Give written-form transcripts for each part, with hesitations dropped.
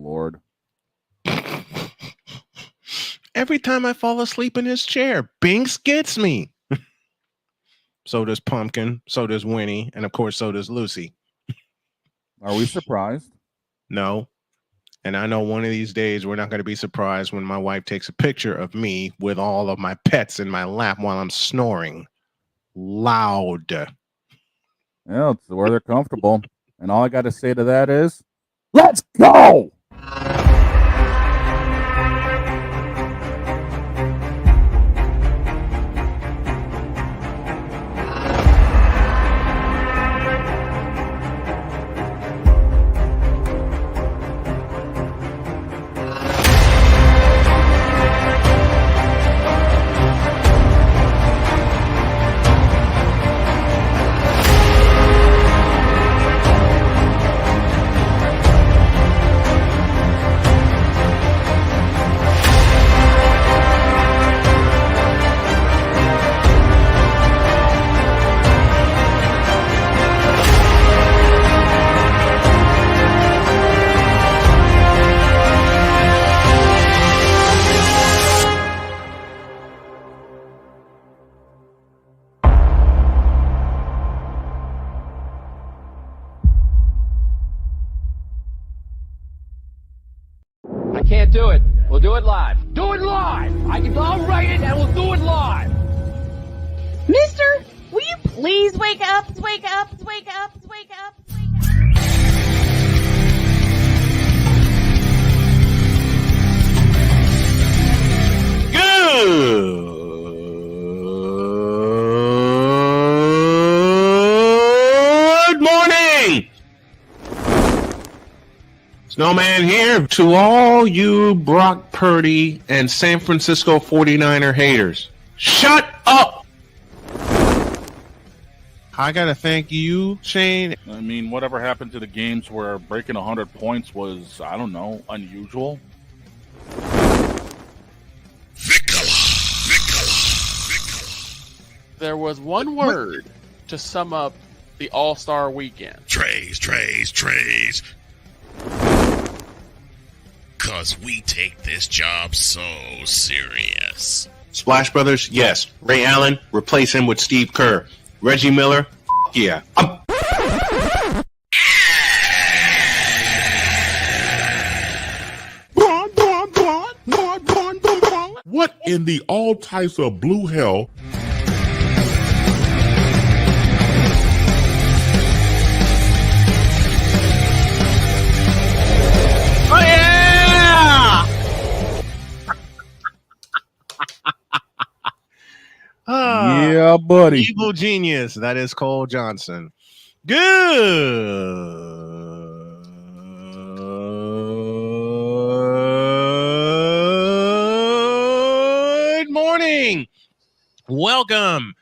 Lord. Every time I fall asleep in this chair, Binks gets me. So does Pumpkin, so does Winnie, and of course, so does Lucy. Are we surprised? No. And I know one of these days we're not going to be surprised when my wife takes a picture of me with all of my pets in my lap while I'm snoring. Loud. Yeah, it's where they're comfortable. And all I got to say to that is, let's go! Can't do it. We'll do it live. Do it live! I'll write it and we'll do it live! Mister, will you please wake up, wake up, wake up, wake up, wake up? Good morning! Snowman here to all you Brock Purdy and San Francisco 49er haters. Shut up! I gotta thank you, Shane. I mean, whatever happened to the games where breaking 100 points was, I don't know, unusual? There was one word to sum up the All-Star weekend. Trays. Cause we take this job so serious. Splash Brothers, yes. Ray Allen, replace him with Steve Kerr. Reggie Miller, yeah. What in the all types of blue hell? Oh yeah! Yeah, buddy. Evil genius. That is Cole Johnson. Good morning. Welcome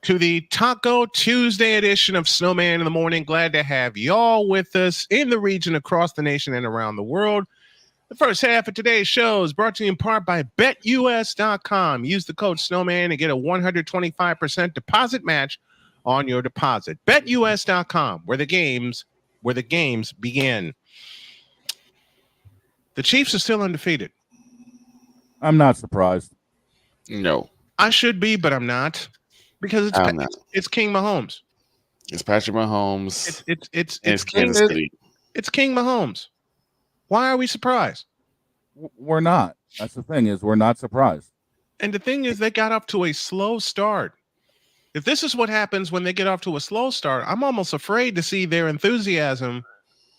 to the Taco Tuesday edition of Snowman in the Morning. Glad to have y'all with us in the region, across the nation, and around the world. The first half of today's show is brought to you in part by BetUS.com. Use the code Snowman and get a 125% deposit match on your deposit. BetUS.com, where the games begin. The Chiefs are still undefeated. I'm not surprised. No, I should be, but I'm not, because it's King Mahomes. it's Patrick Mahomes. It's King Mahomes. Why are we surprised? We're not. That's the thing, is we're not surprised. And the thing is, they got off to a slow start. If this is what happens when they get off to a slow start, I'm almost afraid to see their enthusiasm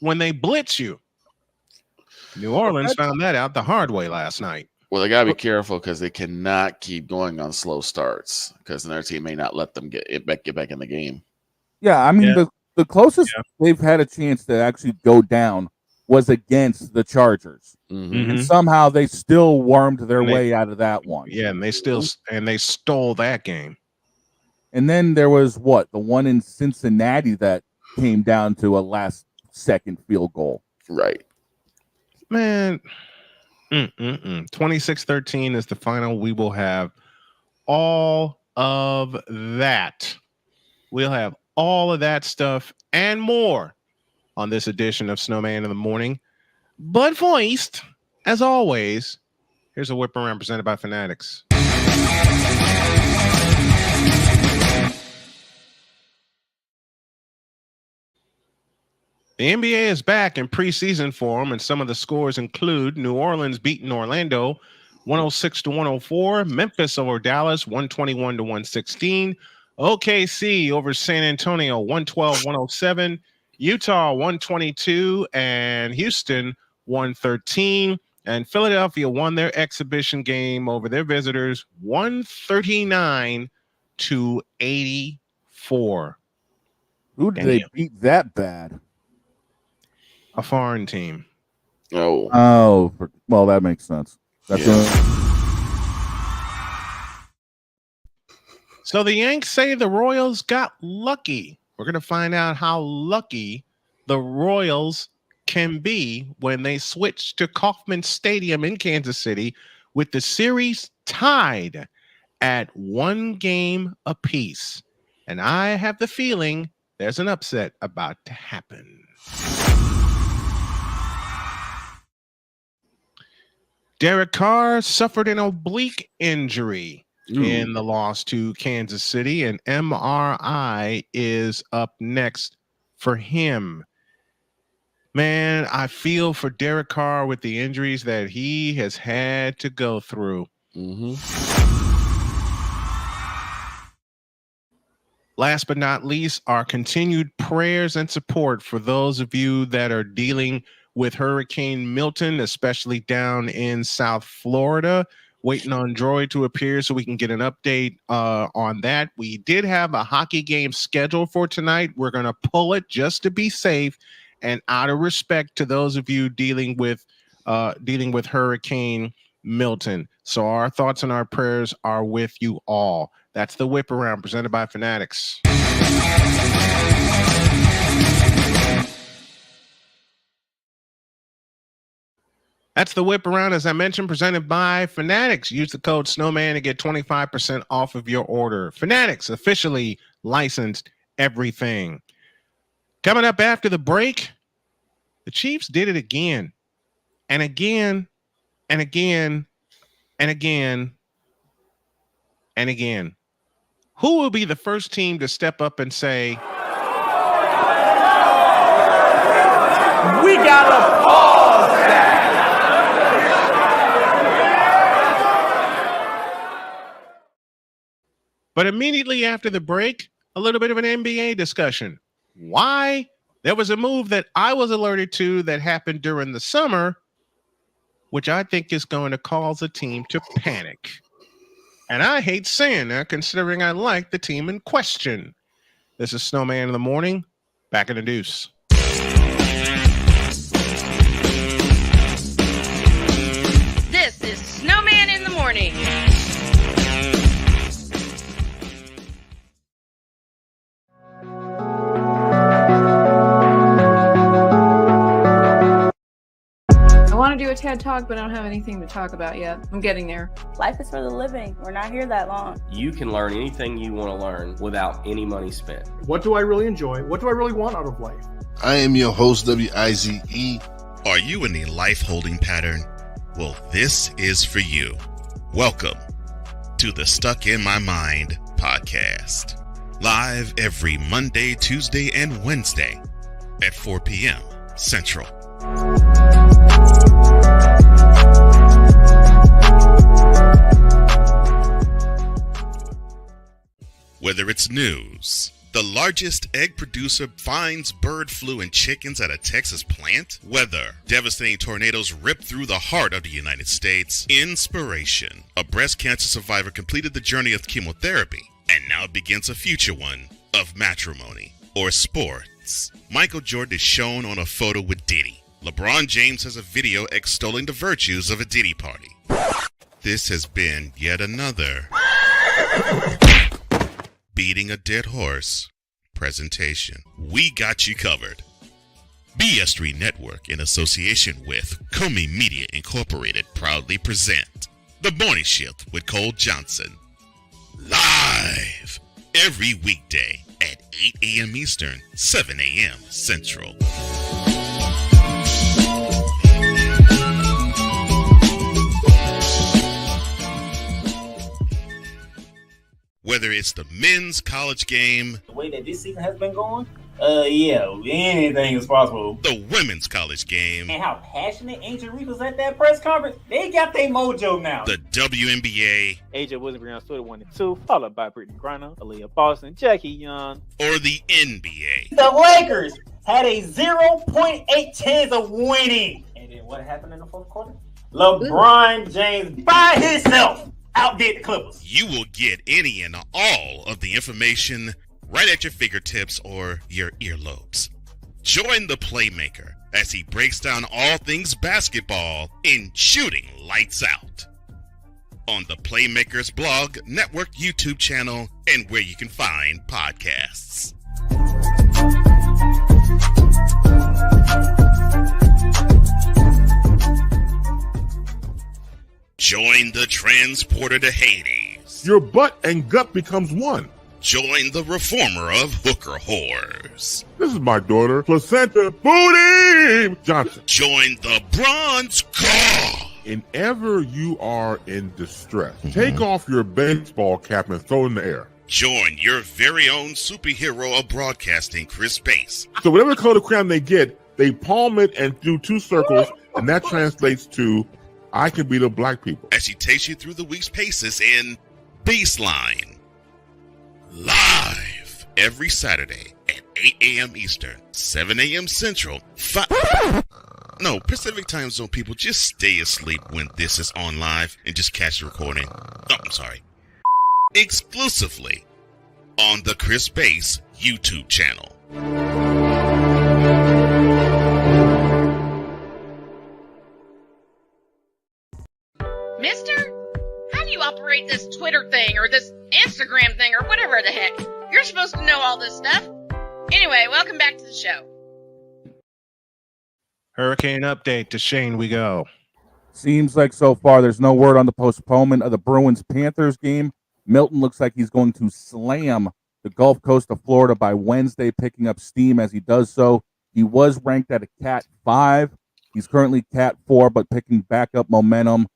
when they blitz you. New Orleans found that out the hard way last night. Well, they gotta be careful because they cannot keep going on slow starts because their team may not let them get back in the game. Yeah, I mean, the closest they've had a chance to actually go down was against the Chargers. Mm-hmm. And somehow they still wormed their way out of that one. Yeah, and they stole that game. And then there was the one in Cincinnati that came down to a last-second field goal. Right. Man, 26-13 is the final. We will have all of that. We'll have all of that stuff and more on this edition of Snowman in the Morning. but voiced, as always. Here's a whip around presented by Fanatics. The NBA is back in preseason form, and some of the scores include New Orleans beating Orlando 106-104, Memphis over Dallas 121-116, OKC over San Antonio 112-107, Utah 122, and Houston 113. And Philadelphia won their exhibition game over their visitors 139-84. Who did they beat that bad? A foreign team. Oh, well, that makes sense. That's So the Yanks say the Royals got lucky. We're going to find out how lucky the Royals can be when they switch to Kauffman Stadium in Kansas City with the series tied at 1 game apiece. And I have the feeling there's an upset about to happen. Derek Carr suffered an oblique injury in the loss to Kansas City, and MRI is up next for him. Man, I feel for Derek Carr with the injuries that he has had to go through. Last but not least, our continued prayers and support for those of you that are dealing with Hurricane Milton, especially down in South Florida. Waiting on Droid to appear so we can get an update on that. We did have a hockey game scheduled for tonight. We're going to pull it just to be safe and out of respect to those of you dealing with Hurricane Milton. So our thoughts and our prayers are with you all. That's the Whip Around presented by Fanatics. That's the Whip Around, as I mentioned, presented by Fanatics. Use the code Snowman to get 25% off of your order. Fanatics, officially licensed everything. Coming up after the break, the Chiefs did it again and again and again and again and again. Who will be the first team to step up and say, We gotta pause that. But immediately after the break, a little bit of an NBA discussion. Why? There was a move that I was alerted to that happened during the summer, which I think is going to cause a team to panic. And I hate saying that, considering I like the team in question. This is Snowman in the Morning. Back in the deuce. This is Snowman in the Morning. I want to do a TED Talk, but I don't have anything to talk about yet. I'm getting there. Life is for the living. We're not here that long. You can learn anything you want to learn without any money spent. What do I really enjoy? What do I really want out of life? I am your host, WIZE. Are you in a life holding pattern? Well, this is for you. Welcome to the Stuck in My Mind podcast. Live every Monday, Tuesday, and Wednesday at 4 p.m. Central. Whether it's news, the largest egg producer finds bird flu in chickens at a Texas plant, weather, devastating tornadoes rip through the heart of the United States, inspiration, a breast cancer survivor completed the journey of chemotherapy and now begins a future one of matrimony, or sports. Michael Jordan is shown on a photo with Diddy. LeBron James has a video extolling the virtues of a Diddy party. This has been yet another Beating a Dead Horse presentation. We got you covered. BS3 Network, in association with Comey Media Incorporated, proudly present The Morning Shift with Cole Johnson. Live every weekday at 8 a.m. Eastern, 7 a.m. Central. Whether it's the men's college game, The way that this season has been going, yeah, anything is possible. the women's college game, And how passionate Angel Reese was at that press conference, they got their mojo now. the WNBA, AJ Williams stood 1-2, followed by Brittany Griner, Aaliyah Boston, Jackie Young, or the NBA. The Lakers had a 0.8 chance of winning. And then what happened in the fourth quarter? LeBron James by himself outdid the Clippers. You will get any and all of the information right at your fingertips or your earlobes. Join the Playmaker as he breaks down all things basketball in Shooting Lights Out on the Playmakers blog, network, YouTube channel, and where you can find podcasts. Join the transporter to Hades. Your butt and gut becomes one. Join the reformer of hooker whores. This is my daughter, Placenta Booty Johnson. Join the bronze car. Whenever you are in distress, take off your baseball cap and throw it in the air. Join your very own superhero of broadcasting, Chris Bass. So whatever color crayon they get, they palm it and do 2 circles, and that translates to, I can be the black people. As she takes you through the week's paces in Baseline. Live every Saturday at 8 a.m. Eastern, 7 a.m. Central, Pacific Time Zone people, just stay asleep when this is on live and just catch the recording. Oh, I'm sorry. Exclusively on the Chris Bass YouTube channel. Mister, how do you operate this Twitter thing or this Instagram thing or whatever the heck? You're supposed to know all this stuff. Anyway, welcome back to the show. Hurricane update to Shane we go. Seems like so far there's no word on the postponement of the Bruins-Panthers game. Milton looks like he's going to slam the Gulf Coast of Florida by Wednesday, picking up steam as he does so. He was ranked at a Cat 5. He's currently Cat 4, but picking back up momentum.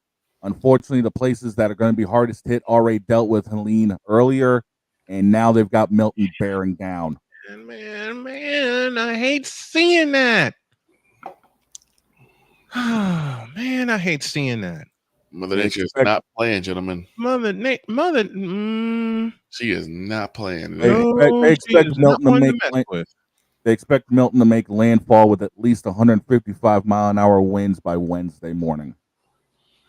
Unfortunately, the places that are going to be hardest hit already dealt with Helene earlier, and now they've got Milton bearing down. Man, I hate seeing that. Oh, man, I hate seeing that. Mother Nature is not playing, gentlemen. She is not playing. They expect Milton to make landfall with at least 155-mile-an-hour winds by Wednesday morning.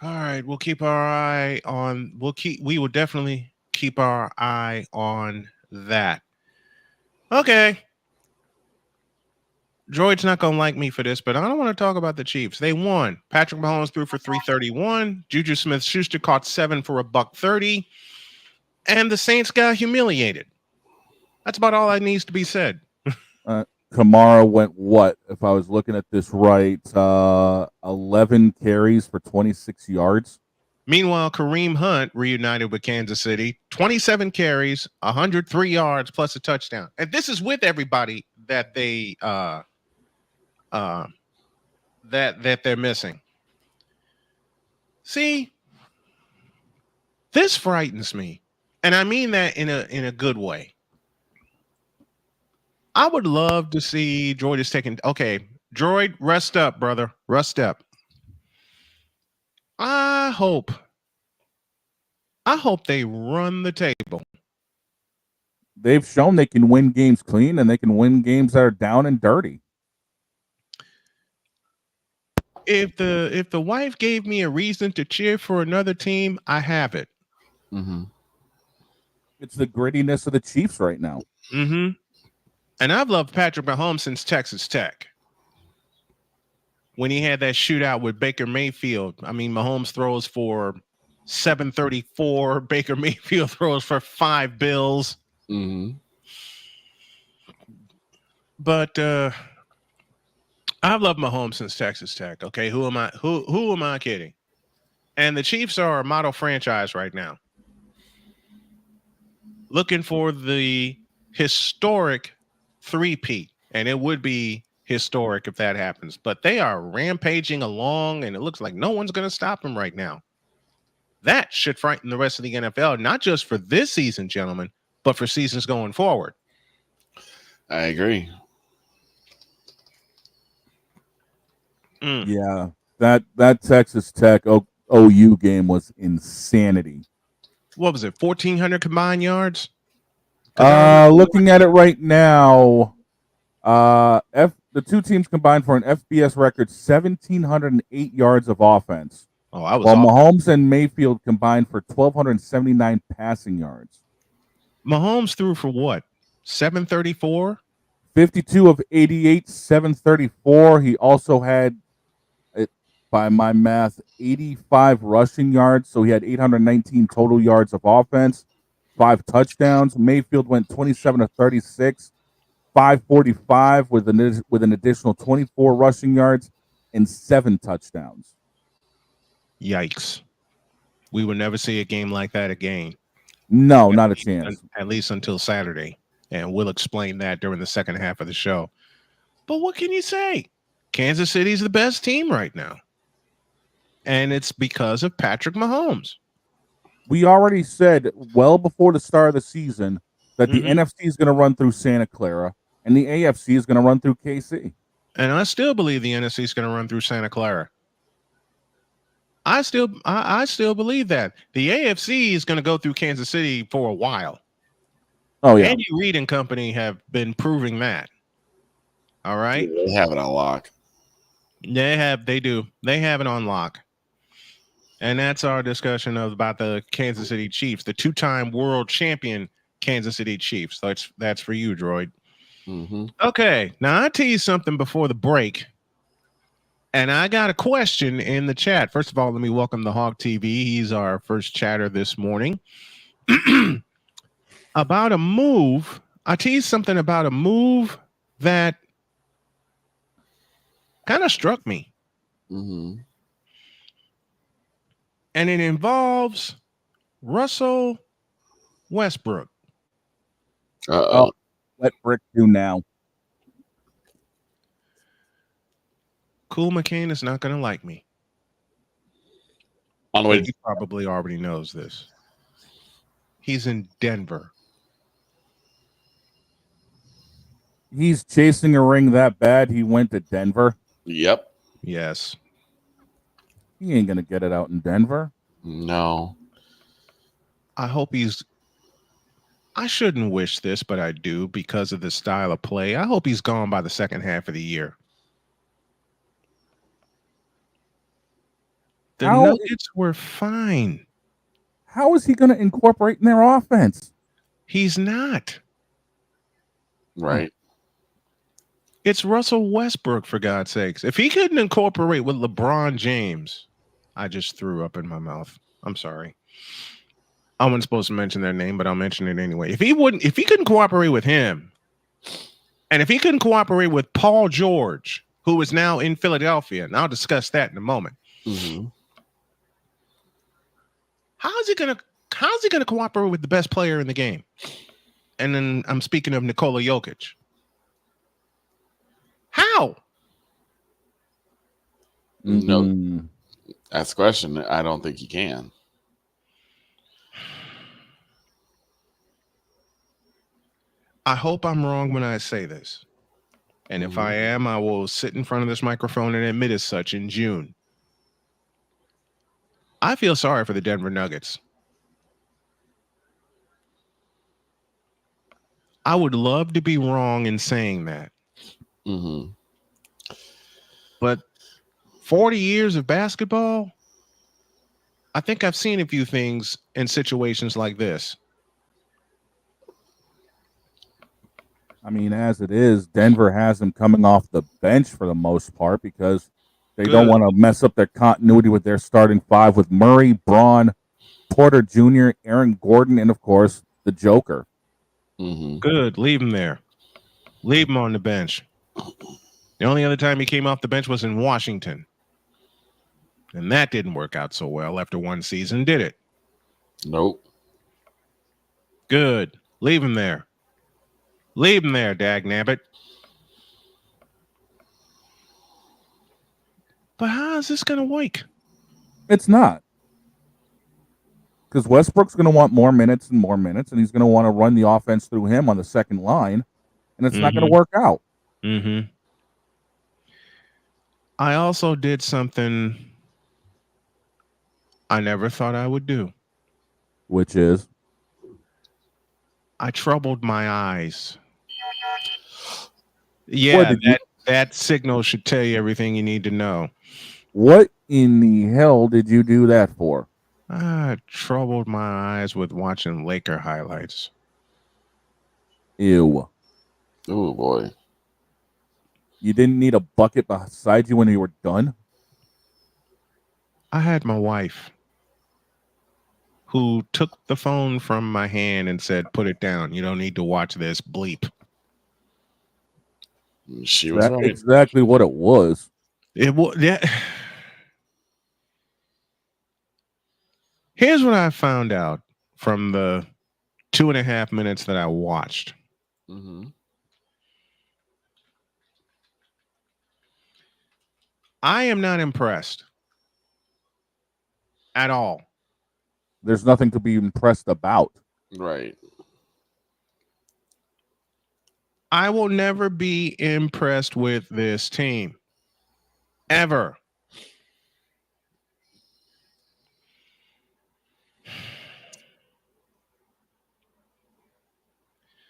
All right, we'll keep our eye on. We will definitely keep our eye on that. Okay. Droid's not gonna like me for this, but I don't want to talk about the Chiefs. They won. Patrick Mahomes threw for 331. Juju Smith-Schuster caught 7 for $130, and the Saints got humiliated. That's about all that needs to be said. Kamara went what? If I was looking at this right, 11 carries for 26 yards. Meanwhile, Kareem Hunt reunited with Kansas City, 27 carries, 103 yards plus a touchdown. And this is with everybody that they that they're missing. See, this frightens me, and I mean that in a good way. I would love to see Droid is taking. Okay, Droid, rest up, brother, rest up. I hope they run the table. They've shown they can win games clean, and they can win games that are down and dirty. If the wife gave me a reason to cheer for another team, I have it. Mm-hmm. It's the grittiness of the Chiefs right now. Mm-hmm. And I've loved Patrick Mahomes since Texas Tech. When he had that shootout with Baker Mayfield, I mean, Mahomes throws for 734. Baker Mayfield throws for 5 bills. Mm-hmm. But I've loved Mahomes since Texas Tech. Okay, who am I kidding? And the Chiefs are a model franchise right now, looking for the historic three-peat, and it would be historic if that happens. But they are rampaging along, and it looks like no one's going to stop them right now. That should frighten the rest of the NFL, not just for this season, gentlemen, but for seasons going forward. I agree. Yeah, that Texas Tech OU game was insanity. What was it? 1,400 combined yards. Looking at it right now, the two teams combined for an FBS record 1,708 yards of offense. Oh, I was while off. Mahomes and Mayfield combined for 1,279 passing yards. Mahomes threw for what? 734? 52 of 88, 734. He also had, by my math, 85 rushing yards. So he had 819 total yards of offense, 5 touchdowns. Mayfield went 27 of 36, 545 with an additional 24 rushing yards and 7 touchdowns. Yikes. We will never see a game like that again. No, not a chance. At least until Saturday. And we'll explain that during the second half of the show. But what can you say? Kansas City's the best team right now. And it's because of Patrick Mahomes. We already said well before the start of the season that the NFC is going to run through Santa Clara and the AFC is going to run through KC. And I still believe the NFC is going to run through Santa Clara. I still believe that. The AFC is going to go through Kansas City for a while. Oh, yeah. Andy Reid and company have been proving that. All right. They have it on lock. They do. They have it on lock. And that's our discussion about the Kansas City Chiefs, the 2-time world champion Kansas City Chiefs. That's for you, Droid. Okay. Now I teased something before the break. And I got a question in the chat. First of all, let me welcome the Hawk TV. He's our first chatter this morning. About a move. I teased something about a move that kind of struck me. And it involves Russell Westbrook. Oh, let Brick do now. Cool McCain is not going to like me. On the way. He probably already knows this. He's in Denver. He's chasing a ring that bad, he went to Denver. Yep. Yes. He ain't going to get it out in Denver. No. I hope I shouldn't wish this, but I do because of the style of play. I hope he's gone by the second half of the year. The Nuggets were fine. How is he going to incorporate in their offense? He's not. Right. It's Russell Westbrook, for God's sakes. If he couldn't incorporate with LeBron James, I just threw up in my mouth. I'm sorry. I wasn't supposed to mention their name, but I'll mention it anyway. If he couldn't cooperate with him, and if he couldn't cooperate with Paul George, who is now in Philadelphia, and I'll discuss that in a moment. How's he gonna cooperate with the best player in the game? And then I'm speaking of Nikola Jokic. How? No. That's the question. I don't think he can. I hope I'm wrong when I say this. And if I am, I will sit in front of this microphone and admit as such in June. I feel sorry for the Denver Nuggets. I would love to be wrong in saying that. But 40 years of basketball, I think I've seen a few things in situations like this. I mean, as it is, Denver has him coming off the bench for the most part because they don't want to mess up their continuity with their starting five with Murray, Braun, Porter Jr., Aaron Gordon, and, of course, the Joker. Good. Leave him there. Leave him on the bench. The only other time he came off the bench was in Washington. And that didn't work out so well after one season, did it? Nope. Good. Leave him there. Leave him there, dagnabbit. But how is this going to work? It's not. Because Westbrook's going to want more minutes and more minutes, and he's going to want to run the offense through him on the second line, and it's not going to work out. Mm-hmm. I also did something I never thought I would do. Which is? I troubled my eyes. Yeah, that signal should tell you everything you need to know. What in the hell did you do that for? I troubled my eyes with watching Laker highlights. Ew. Oh, boy. You didn't need a bucket beside you when you were done? I had my wife who took the phone from my hand and said, "Put it down. You don't need to watch this. Bleep." She was right. Exactly what it was. It was. Yeah. Here's what I found out from the 2.5 minutes that I watched. Mm-hmm. I am not impressed at all. There's nothing to be impressed about. Right. I will never be impressed with this team. Ever.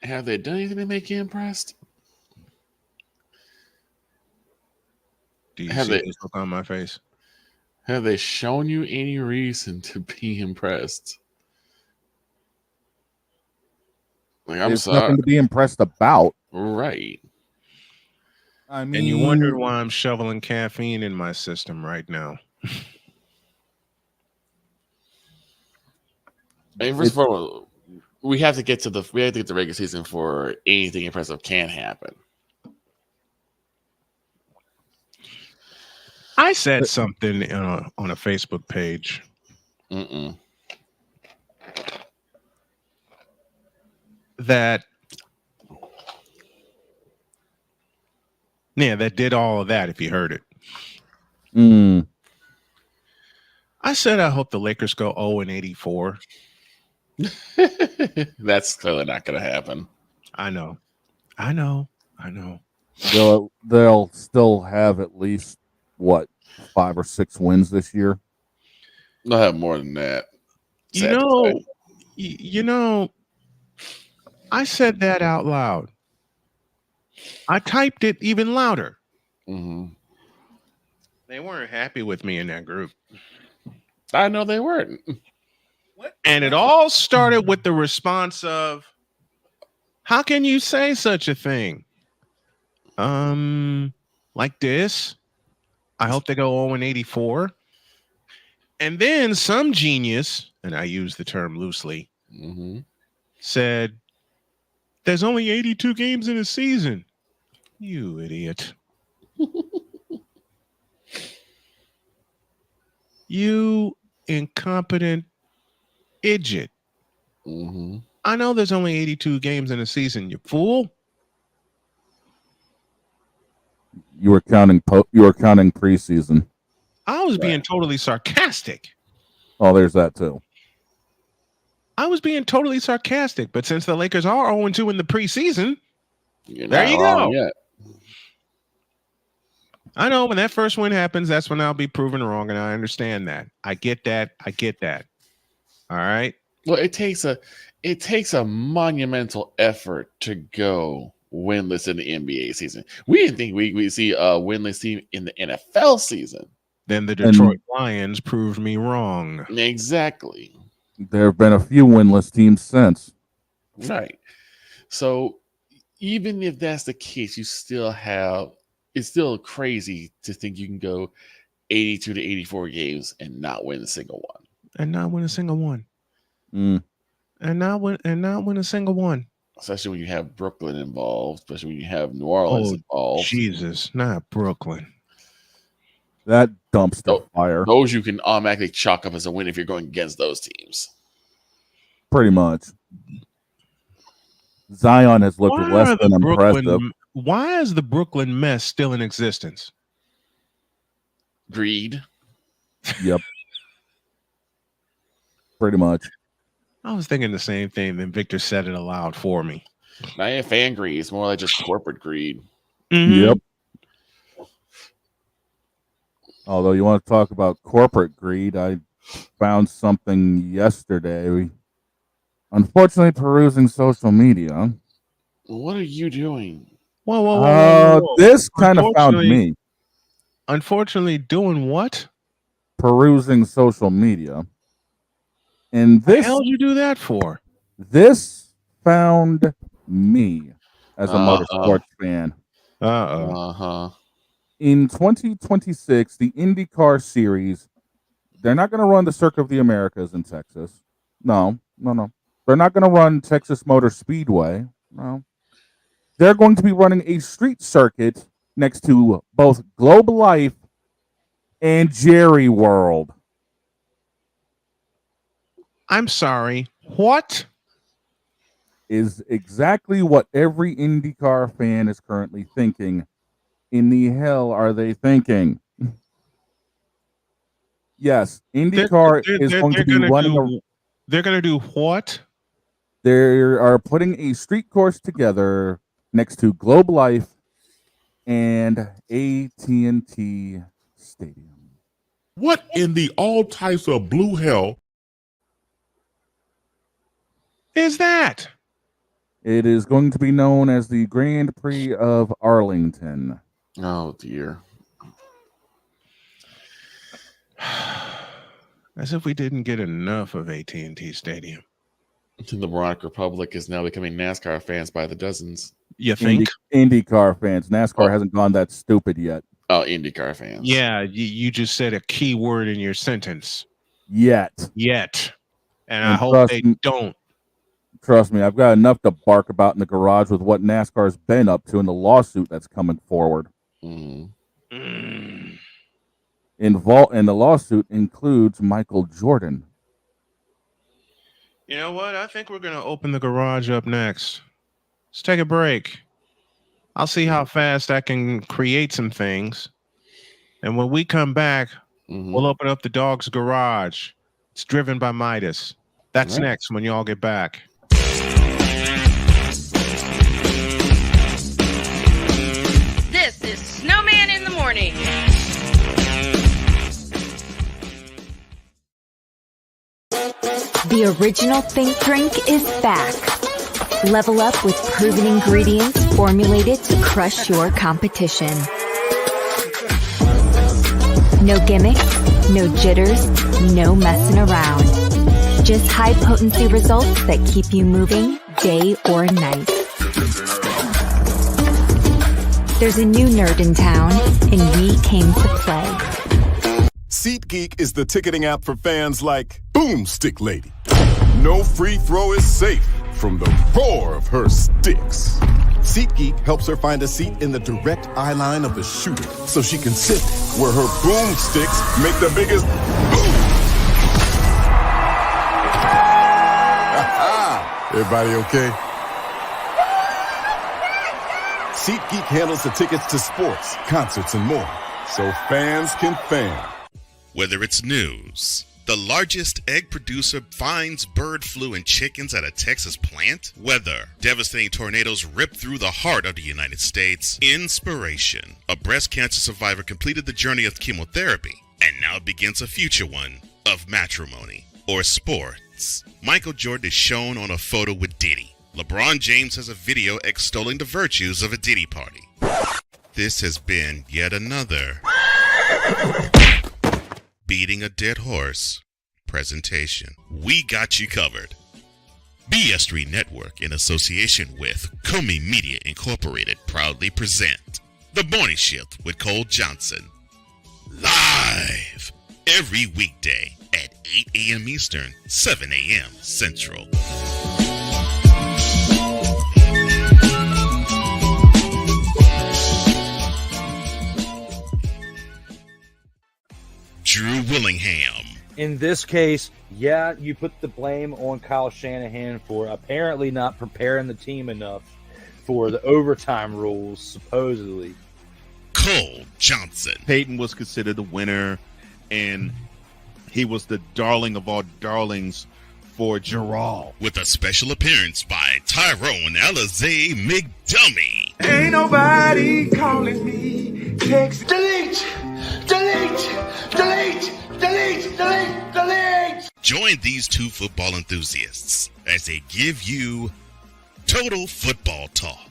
Have they done anything to make you impressed? Do you see this look on my face? Have they shown you any reason to be impressed? Like, I'm There's sorry. nothing to be impressed about. Right. I mean, and you wondered why I'm shoveling caffeine in my system right now. First of all, we have to get to the regular season for anything impressive can happen. I said something on a Facebook page. That did all of that if you heard it. I said I hope the Lakers go 0-84. That's clearly not going to happen. I know. They'll still have at least 5 or 6 wins this year. They'll have more than that. You know, I said that out loud. I typed it even louder. Mm-hmm. They weren't happy with me in that group. I know they weren't. And it all started with the response of, "How can you say such a thing? Like this? I hope they go 0-84." And then some genius, and I use the term loosely, said, "There's only 82 games in a season." You idiot. You incompetent idiot. I know there's only 82 games in a season, you fool. You were counting preseason. I was being totally sarcastic. Oh, there's that too. I was being totally sarcastic, but since the Lakers are 0-2 in the preseason, there you wrong go. Yet. I know when that first win happens, that's when I'll be proven wrong, and I understand that. I get that. All right. Well, it takes a monumental effort to go winless in the NBA season. We didn't think we'd see a winless team in the NFL season. Then the Detroit Lions proved me wrong. Exactly. There have been a few winless teams since. Right. So even if that's the case, it's still crazy to think you can go 82 to 84 games and not win a single one. And not win a single one. And not win a single one. Especially when you have Brooklyn involved, especially when you have New Orleans involved. Jesus, not Brooklyn. That dumpster fire. Those you can automatically chalk up as a win if you're going against those teams. Pretty much. Zion has looked less than impressive. Why is the Brooklyn mess still in existence? Greed. Yep. Pretty much. I was thinking the same thing. Then Victor said it aloud for me. Not even fan greed. It's more like just corporate greed. Yep. Although you want to talk about corporate greed, I found something yesterday. Unfortunately, perusing social media. What are you doing? Whoa. This kind of found me. Unfortunately, doing what? Perusing social media. And this. What the hell did you do that for? This found me as a motorsports fan. In 2026, the IndyCar series, they're not going to run the Circuit of the Americas in Texas. No. They're not going to run Texas Motor Speedway. No. They're going to be running a street circuit next to both Globe Life and Jerry World. I'm sorry. What? Is exactly what every IndyCar fan is currently thinking. In the hell are they thinking? Yes, IndyCar is going to be running. They're going to do what? They are putting a street course together next to Globe Life and AT&T Stadium. What in the all types of blue hell is that? It is going to be known as the Grand Prix of Arlington. Oh, dear. As if we didn't get enough of AT&T Stadium. The Moroccan Republic is now becoming NASCAR fans by the dozens. You think? IndyCar fans. NASCAR hasn't gone that stupid yet. Oh, IndyCar fans. Yeah, you just said a key word in your sentence. Yet. And I hope they don't. Trust me, I've got enough to bark about in the garage with what NASCAR's been up to in the lawsuit that's coming forward. And the lawsuit includes Michael Jordan. You know what? I think we're going to open the garage up next. Let's take a break. I'll see how fast I can create some things. And when we come back, we'll open up the dog's garage. It's driven by Midas. That's next when y'all get back. This is Snowman in the Morning. The original Think Drink is back. Level up with proven ingredients formulated to crush your competition. No gimmicks, no jitters, no messing around. Just high-potency results that keep you moving day or night. There's a new nerd in town, and we came to play. SeatGeek is the ticketing app for fans like Boomstick Lady. No free throw is safe from the roar of her sticks. SeatGeek helps her find a seat in the direct eye line of the shooter so she can sit where her boomsticks make the biggest boom. Everybody okay? SeatGeek handles the tickets to sports, concerts, and more, so fans can fan. Whether it's news, the largest egg producer finds bird flu in chickens at a Texas plant, weather, devastating tornadoes rip through the heart of the United States, inspiration, a breast cancer survivor completed the journey of chemotherapy, and now begins a future one of matrimony or sports. Michael Jordan is shown on a photo with Diddy. LeBron James has a video extolling the virtues of a Diddy party. This has been yet another beating a dead horse presentation. We got you covered. BS3 Network, in association with Comey Media Incorporated, proudly present The Morning Shift with Cole Johnson. Live every weekday at 8 a.m. Eastern, 7 a.m. Central. Drew Willingham. In this case, yeah, you put the blame on Kyle Shanahan for apparently not preparing the team enough for the overtime rules, supposedly. Cole Johnson. Peyton was considered the winner, and he was the darling of all darlings for Gerald. With a special appearance by Tyrone Alizé McDummy. Ain't nobody calling me. Text delete, delete, delete, delete, delete, delete. Join these two football enthusiasts as they give you Total Football Talk.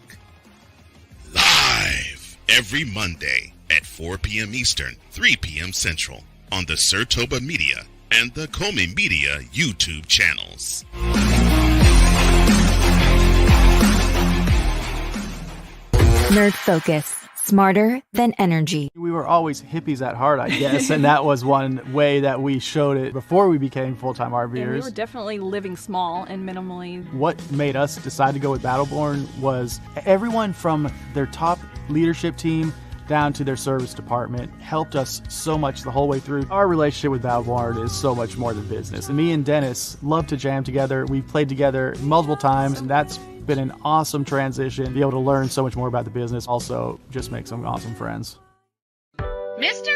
Live every Monday at 4 p.m. Eastern, 3 p.m. Central on the Sertoba Media and the Comey Media YouTube channels. Nerd Focus. Smarter than energy. We were always hippies at heart, I guess, and that was one way that we showed it before we became full-time RVers. And we were definitely living small and minimally. What made us decide to go with Battleborn was everyone from their top leadership team down to their service department helped us so much the whole way through. Our relationship with Battleborn is so much more than business. And me and Dennis love to jam together. We've played together multiple times, and that's been an awesome transition. Be able to learn so much more about the business. Also, just make some awesome friends. Mister,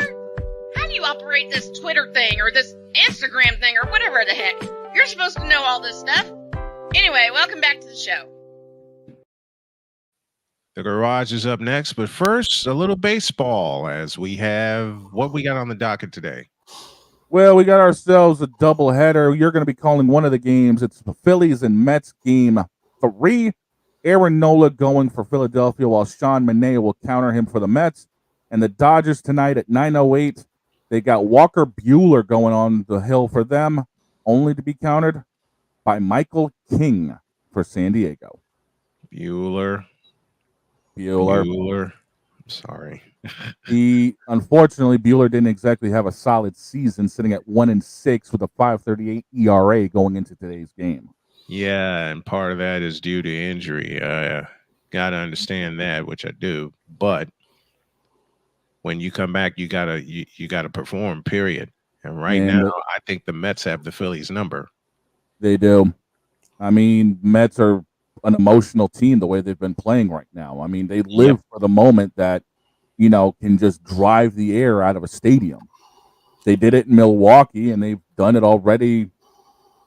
how do you operate this Twitter thing or this Instagram thing or whatever the heck? You're supposed to know all this stuff. Anyway, welcome back to the show. The garage is up next, but first, a little baseball as we have what we got on the docket today. Well, we got ourselves a doubleheader. You're going to be calling one of the games. It's the Phillies and Mets game 3. Aaron Nola going for Philadelphia, while Sean Manaea will counter him for the Mets. And the Dodgers tonight at 9:08. They got Walker Buehler going on the hill for them, only to be countered by Michael King for San Diego. Bueller. I'm sorry. Unfortunately, Bueller didn't exactly have a solid season, sitting at 1-6 with a 5.38 ERA going into today's game. Yeah, and part of that is due to injury. Got to understand that, which I do. But when you come back, you gotta perform. Period. And right now, I think the Mets have the Phillies number. They do. I mean, Mets are an emotional team the way they've been playing right now. I mean, they live for the moment that, can just drive the air out of a stadium. They did it in Milwaukee, and they've done it already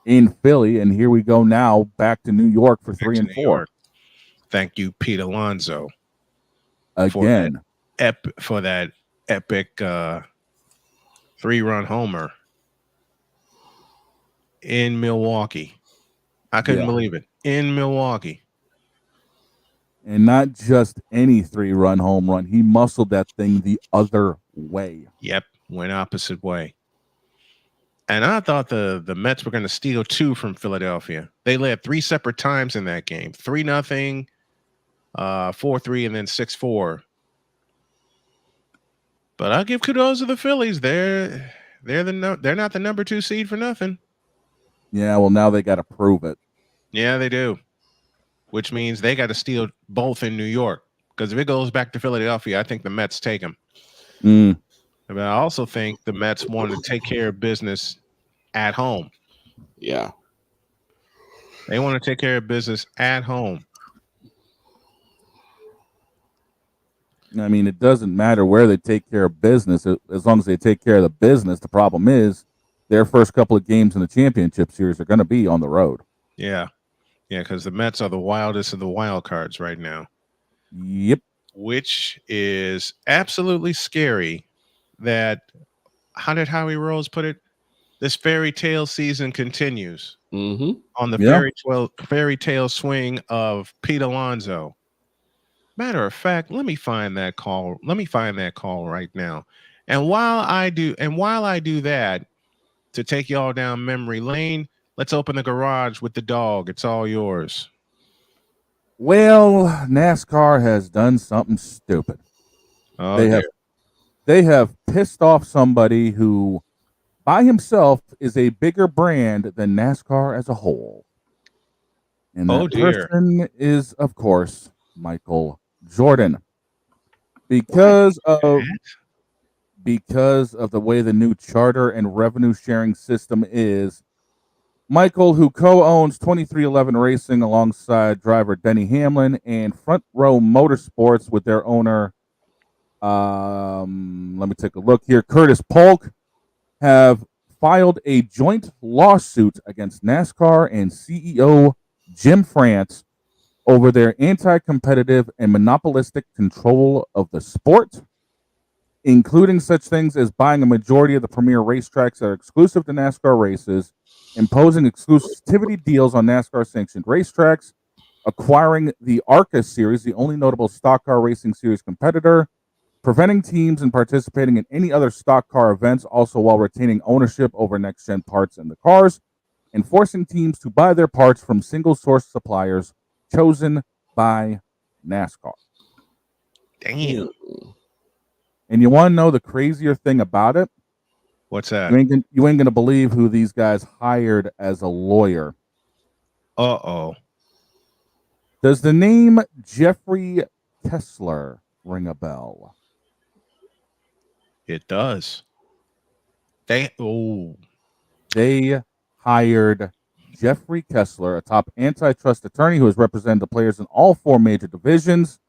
in Philly, and here we go now back to New York for 3 and 4. Thank you, Pete Alonso, again for that epic 3-run homer in Milwaukee. I couldn't believe it. In Milwaukee. And not just any 3-run home run. He muscled that thing the other way. Yep, went opposite way. And I thought the Mets were going to steal 2 from Philadelphia. They led 3 separate times in that game. 3-0, 4-3, and then 6-4. But I'll give kudos to the Phillies. They're not the number 2 seed for nothing. Yeah, well, now they got to prove it. Yeah, they do. Which means they got to steal both in New York. Because if it goes back to Philadelphia, I think the Mets take them. But I also think the Mets want to take care of business at home. Yeah. They want to take care of business at home. I mean, it doesn't matter where they take care of business as long as they take care of the business. The problem is their first couple of games in the championship series are going to be on the road. Yeah. Yeah, because the Mets are the wildest of the wild cards right now. Yep. Which is absolutely scary that, how did Howie Rose put it? This fairy tale season continues on the fairy tale swing of Pete Alonso. Matter of fact, let me find that call. Let me find that call right now. And while I do that, to take y'all down memory lane, let's open the garage with the dog. It's all yours. Well, NASCAR has done something stupid. They have pissed off somebody who, by himself, is a bigger brand than NASCAR as a whole. And that person is, of course, Michael Jordan. Because of the way the new charter and revenue sharing system is, Michael, who co-owns 2311 Racing alongside driver Denny Hamlin and Front Row Motorsports with their owner, let me take a look here, Curtis Polk, have filed a joint lawsuit against NASCAR and CEO Jim France over their anti-competitive and monopolistic control of the sport, including such things as buying a majority of the premier racetracks that are exclusive to NASCAR races, imposing exclusivity deals on NASCAR-sanctioned racetracks, acquiring the ARCA Series, the only notable stock car racing series competitor, preventing teams in participating in any other stock car events, also while retaining ownership over next-gen parts in the cars, and forcing teams to buy their parts from single-source suppliers chosen by NASCAR. Damn. And you want to know the crazier thing about it? What's that? You ain't gonna believe who these guys hired as a lawyer. Uh-oh. Does the name Jeffrey Kessler ring a bell? It does. They hired Jeffrey Kessler, a top antitrust attorney who has represented the players in all 4 major divisions.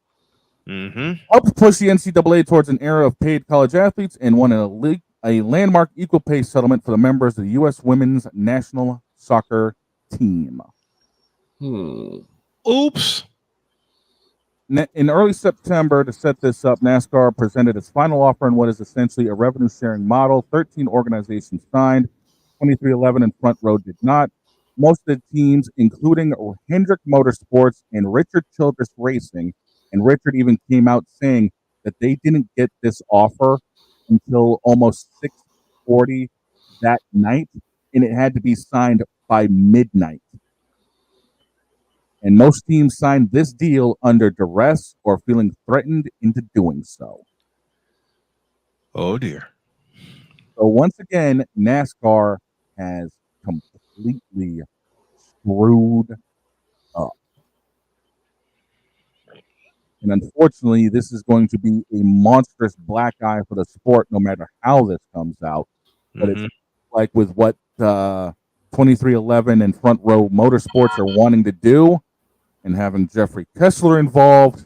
Helped push the NCAA towards an era of paid college athletes and won a landmark equal pay settlement for the members of the U.S. women's national soccer team. Oops. In early September, to set this up, NASCAR presented its final offer in what is essentially a revenue-sharing model. 13 organizations signed. 2311 and Front Row did not. Most of the teams, including Hendrick Motorsports and Richard Childress Racing, and Richard even came out saying that they didn't get this offer until almost 6:40 that night, and it had to be signed by midnight. And most teams signed this deal under duress or feeling threatened into doing so. Oh, dear. So once again, NASCAR has completely screwed up. And unfortunately, this is going to be a monstrous black eye for the sport no matter how this comes out. But it's like with what 2311 and Front Row Motorsports are wanting to do and having Jeffrey Kessler involved,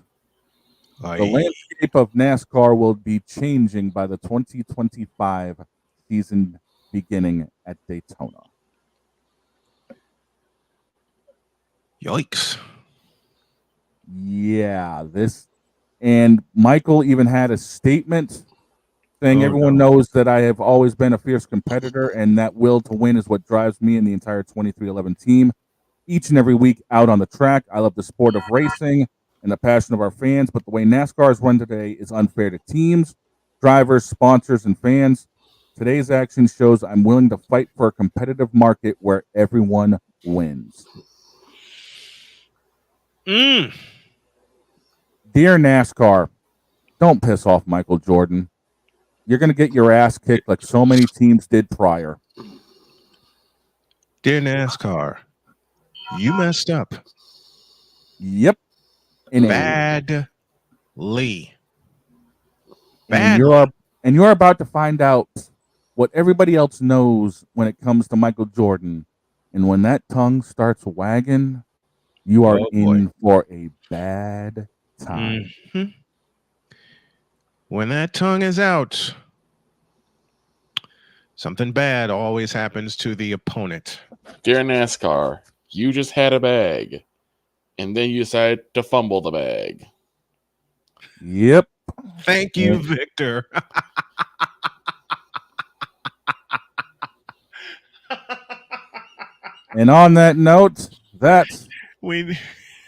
the landscape of NASCAR will be changing by the 2025 season beginning at Daytona. Yikes. Yeah, and Michael even had a statement saying everyone knows that I have always been a fierce competitor and that will to win is what drives me and the entire 2311 team each and every week out on the track. I love the sport of racing and the passion of our fans, but the way NASCAR is run today is unfair to teams, drivers, sponsors, and fans. Today's action shows I'm willing to fight for a competitive market where everyone wins. Dear NASCAR, don't piss off Michael Jordan. You're going to get your ass kicked like so many teams did prior. Dear NASCAR, you messed up. Yep. Badly. And you're about to find out what everybody else knows when it comes to Michael Jordan. And when that tongue starts wagging, you are in for a bad time. When that tongue is out, something bad always happens to the opponent. Dear NASCAR, you just had a bag, and then you decided to fumble the bag. Yep. Thank you, Victor. And on that note, that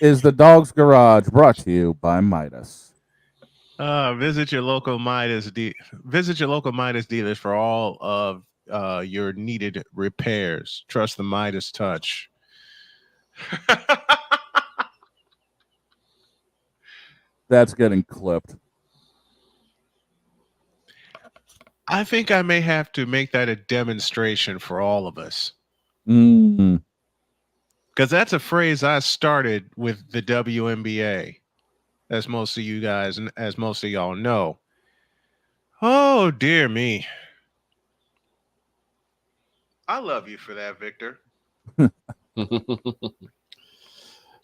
is the Dog's Garage, brought to you by Midas. Visit your local Midas dealers for all of your needed repairs. Trust the Midas touch. That's getting clipped. I think I may have to make that a demonstration for all of us. Because that's a phrase I started with the WNBA, as most of you guys and as most of y'all know. Oh, dear me. I love you for that, Victor.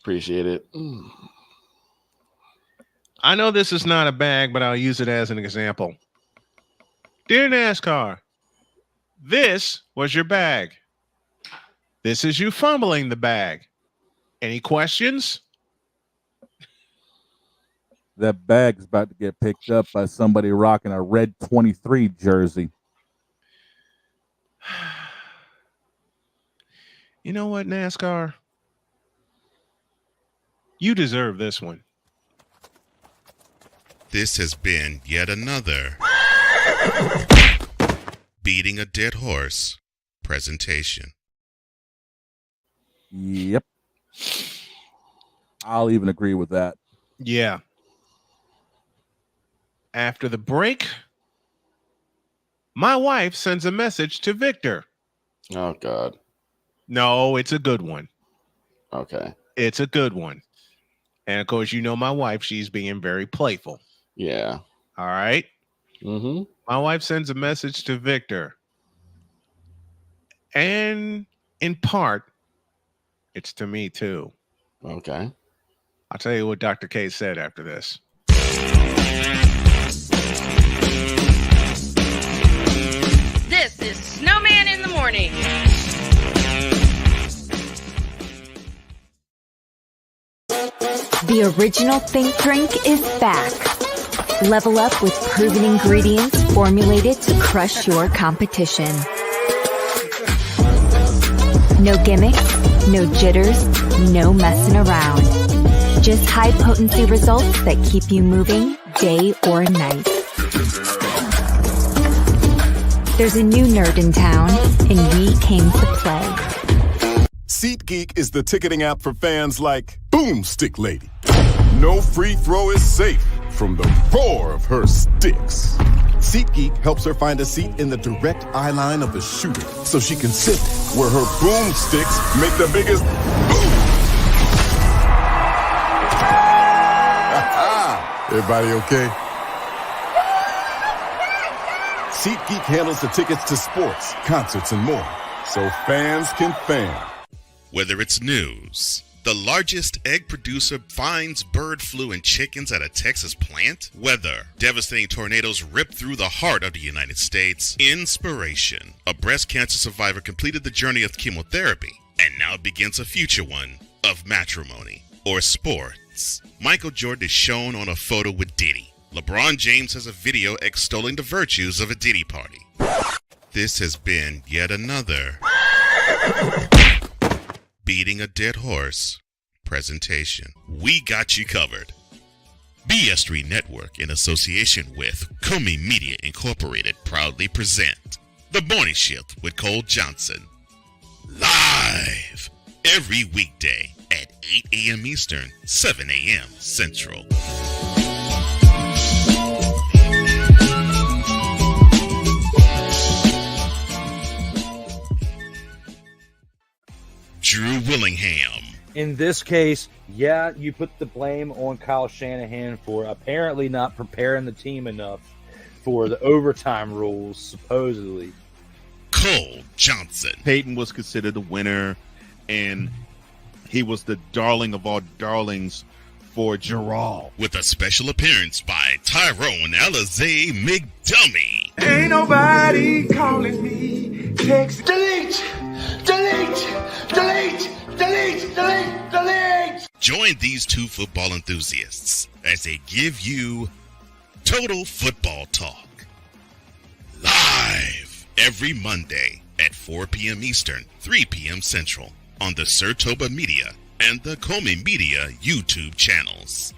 Appreciate it. I know this is not a bag, but I'll use it as an example. Dear NASCAR, This was your bag. This is you fumbling the bag. Any questions? That bag's about to get picked up by somebody rocking a red 23 jersey. You know what, NASCAR? You deserve this one. This has been yet another Beating a Dead Horse presentation. Yep. I'll even agree with that. Yeah. After the break, my wife sends a message to Victor. Oh, God. No, it's a good one. Okay. It's a good one. And of course, you know my wife, she's being very playful. Yeah. All right. Mm-hmm. My wife sends a message to Victor. And in part, it's to me too. Okay. I'll tell you what Dr. K said after this. This is Snowman in the Morning. The original Think Drink is back. Level up with proven ingredients formulated to crush your competition. No gimmicks, no jitters, no messing around. Just high potency results that keep you moving day or night. There's a new nerd in town, and we came to play. SeatGeek is the ticketing app for fans like Boomstick Lady. No free throw is safe from the roar of her sticks. SeatGeek helps her find a seat in the direct eye line of the shooter so she can sit where her boomsticks make the biggest boom. Everybody okay? SeatGeek handles the tickets to sports, concerts, and more, so fans can fan. Whether it's news, the largest egg producer finds bird flu in chickens at a Texas plant, weather, devastating tornadoes rip through the heart of the United States, inspiration, a breast cancer survivor completed the journey of chemotherapy, and now begins a future one of matrimony or sports. Michael Jordan is shown on a photo with Diddy. LeBron James has a video extolling the virtues of a Diddy party. This has been yet another Beating a Dead Horse presentation. We got you covered. BS3 Network, in association with Comey Media Incorporated, proudly present The Morning Shift with Cole Johnson. Live every weekday at 8 a.m. Eastern, 7 a.m. Central. Drew Willingham. In this case, yeah, you put the blame on Kyle Shanahan for apparently not preparing the team enough for the overtime rules, supposedly. Cole Johnson. Peyton was considered the winner, and he was the darling of all darlings for Gerald. With a special appearance by Tyrone Alizé McDummy. Ain't nobody calling me. Text delete, delete, delete, delete, delete, delete. Join these two football enthusiasts as they give you Total Football Talk. Live every Monday at 4 p.m. Eastern, 3 p.m. Central on the Sertoba Media and the Comey Media YouTube channels.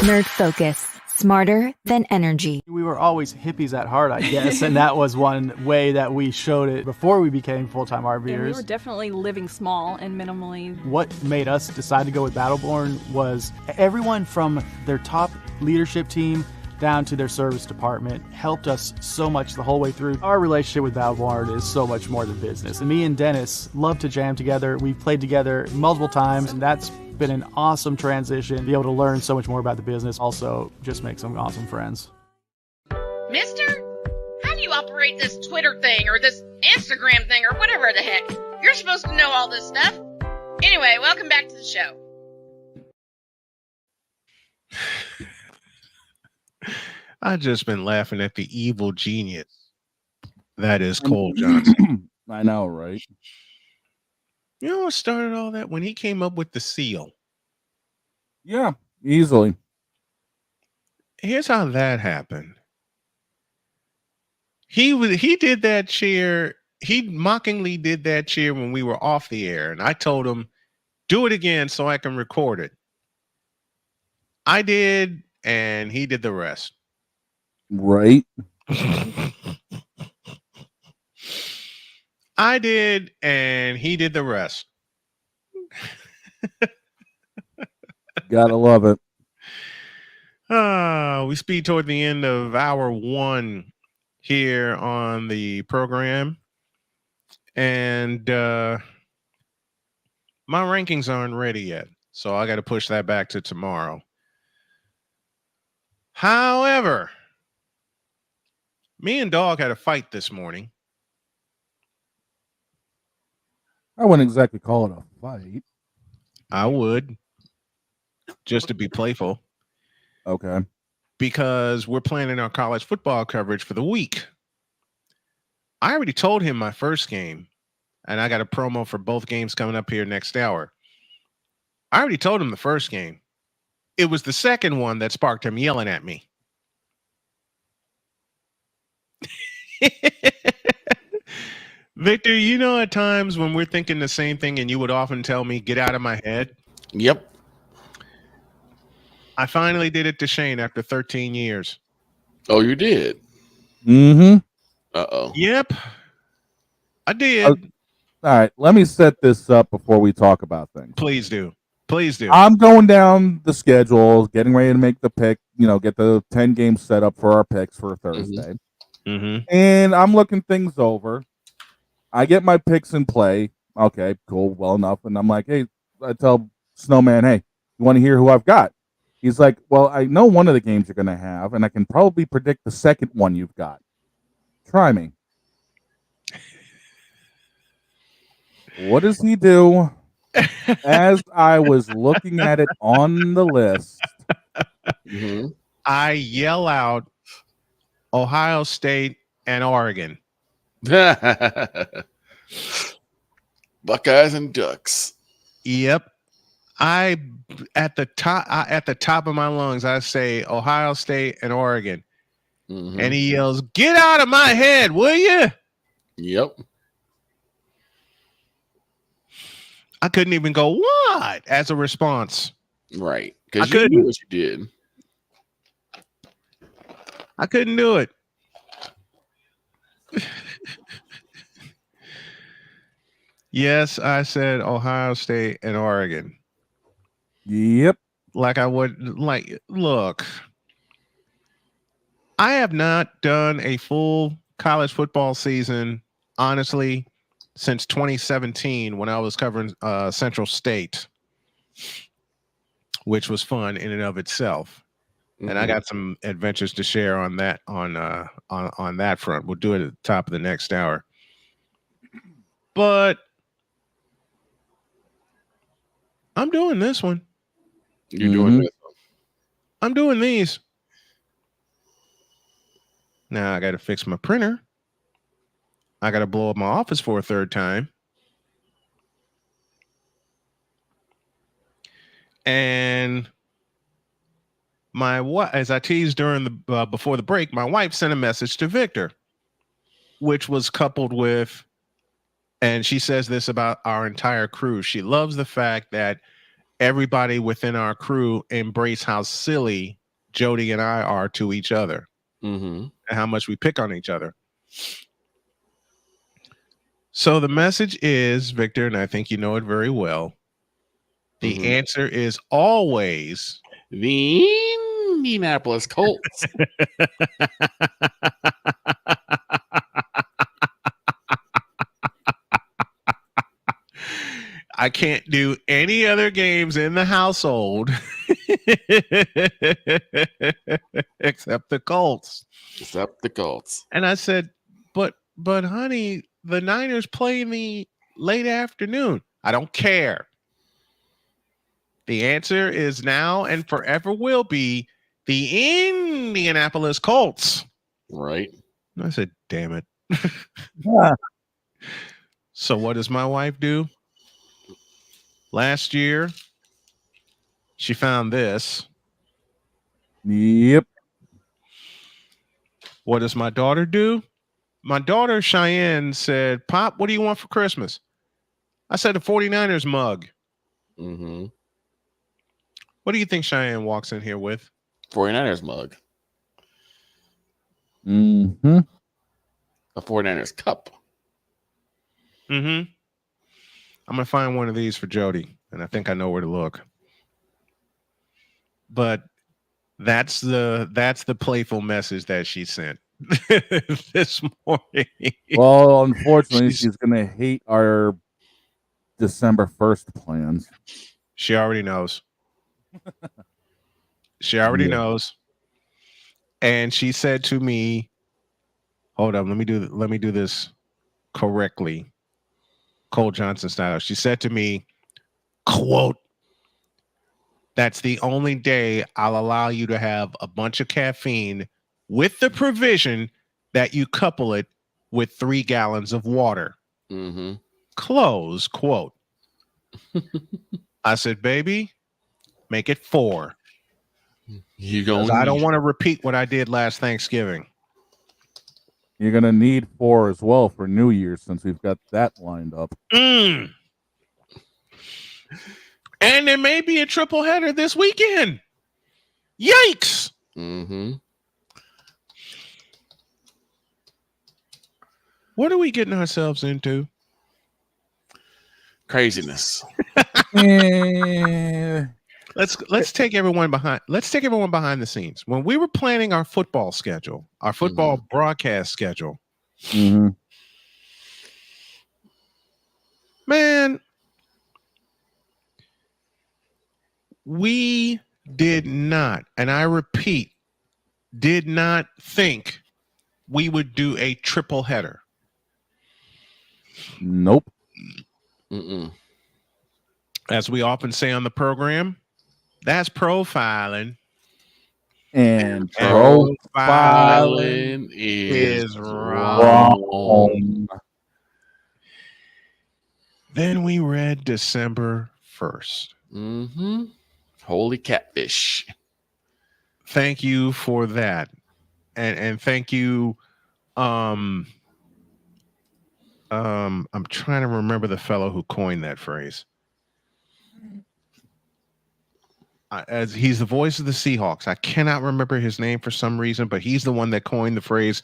Nerd Focus. Smarter than energy. We were always hippies at heart, I guess, and that was one way that we showed it before we became full-time And we RVers. were definitely living small and minimally. What made us decide to go with Battleborn was everyone from their top leadership team down to their service department helped us so much the whole way through. Our relationship with Battleborn is so much more than business. And me and Dennis love to jam together. We've played together multiple times, and that's been an awesome transition. Be able to learn so much more about the business. Also, just make some awesome friends. Mister, how do you operate this Twitter thing or this Instagram thing or whatever the heck? You're supposed to know all this stuff. Anyway, welcome back to the show. I've just been laughing at the evil genius that is Cole Johnson. I know, right? You know what started all that? When he came up with the seal. Yeah, easily. Here's how that happened. He did that cheer. He mockingly did that cheer when we were off the air, and I told him, "Do it again so I can record it." I did, and he did the rest. Right. I did, and he did the rest. Gotta love it. We speed toward the end of hour 1 here on the program. And my rankings aren't ready yet, so I got to push that back to tomorrow. However, me and Dog had a fight this morning. I wouldn't exactly call it a fight. I would, just to be playful. Okay. Because we're planning our college football coverage for the week. I already told him my first game, and I got a promo for both games coming up here next hour. I already told him the first game. It was the second one that sparked him yelling at me. Victor, you know, at times when we're thinking the same thing and you would often tell me, get out of my head. Yep. I finally did it to Shane after 13 years. Oh, you did? Mm-hmm. Uh-oh. Yep. I did. All right. Let me set this up before we talk about things. Please do. Please do. I'm going down the schedule, getting ready to make the pick, get the 10 games set up for our picks for Thursday. Mm-hmm. And I'm looking things over. I get my picks in play. Okay, cool, well enough. And I'm like, hey, I tell Snowman, hey, you want to hear who I've got? He's like, well, I know one of the games you're going to have, and I can probably predict the second one you've got. Try me. What does he do? As I was looking at it on the list, I yell out Ohio State and Oregon. Buckeyes and Ducks. Yep. At the top of my lungs, I say Ohio State and Oregon. And he yells, "Get out of my head, will you?" Yep. I couldn't even go, "What?" as a response. Right. Because you knew what you did. I couldn't do it. Yes, I said Ohio State and Oregon. Yep. Look, I have not done a full college football season, honestly, since 2017 when I was covering Central State, which was fun in and of itself. And I got some adventures to share on that on that front. We'll do it at the top of the next hour. But I'm doing this one. You're doing this one. I'm doing these. Now I got to fix my printer. I got to blow up my office for a third time. And my wife, as I teased during the before the break, my wife sent a message to Victor, which was coupled with, and she says this about our entire crew. She loves the fact that everybody within our crew embrace how silly Jody and I are to each other, and how much we pick on each other. So the message is, Victor, and I think you know it very well. The answer is always the Indianapolis Colts. I can't do any other games in the household except the Colts. Except the Colts. And I said, but honey, the Niners play in the late afternoon. I don't care. The answer is now and forever will be the Indianapolis Colts. Right. I said, damn it. Yeah. So what does my wife do? Last year, she found this. Yep. What does my daughter do? My daughter, Cheyenne, said, Pop, what do you want for Christmas? I said, a 49ers mug. Mm-hmm. What do you think Cheyenne walks in here with? 49ers mug. Mm-hmm. A 49ers cup. Mm-hmm. I'm going to find one of these for Jody, and I think I know where to look. But that's the playful message that she sent this morning. Well, unfortunately, she's going to hate our December 1st plans. She already knows. She already knows. And she said to me, hold on, let me do this correctly. Cole Johnson style. She said to me, quote, that's the only day I'll allow you to have a bunch of caffeine with the provision that you couple it with 3 gallons of water. Mm-hmm. Close quote. I said, baby, make it 4. Because I don't want to repeat what I did last Thanksgiving. You're going to need 4 as well for New Year's since we've got that lined up. And there may be a triple header this weekend. Yikes. Mm-hmm. What are we getting ourselves into? Craziness. Let's take everyone behind. Let's take everyone behind the scenes. When we were planning our football schedule, our football broadcast schedule, man, we did not, and I repeat, did not think we would do a triple header. Nope. Mm-mm. As we often say on the program, that's profiling. And profiling is wrong. Then we read December 1st. Mm-hmm. Holy catfish. Thank you for that. And thank you. I'm trying to remember the fellow who coined that phrase. As he's the voice of the Seahawks. I cannot remember his name for some reason, but he's the one that coined the phrase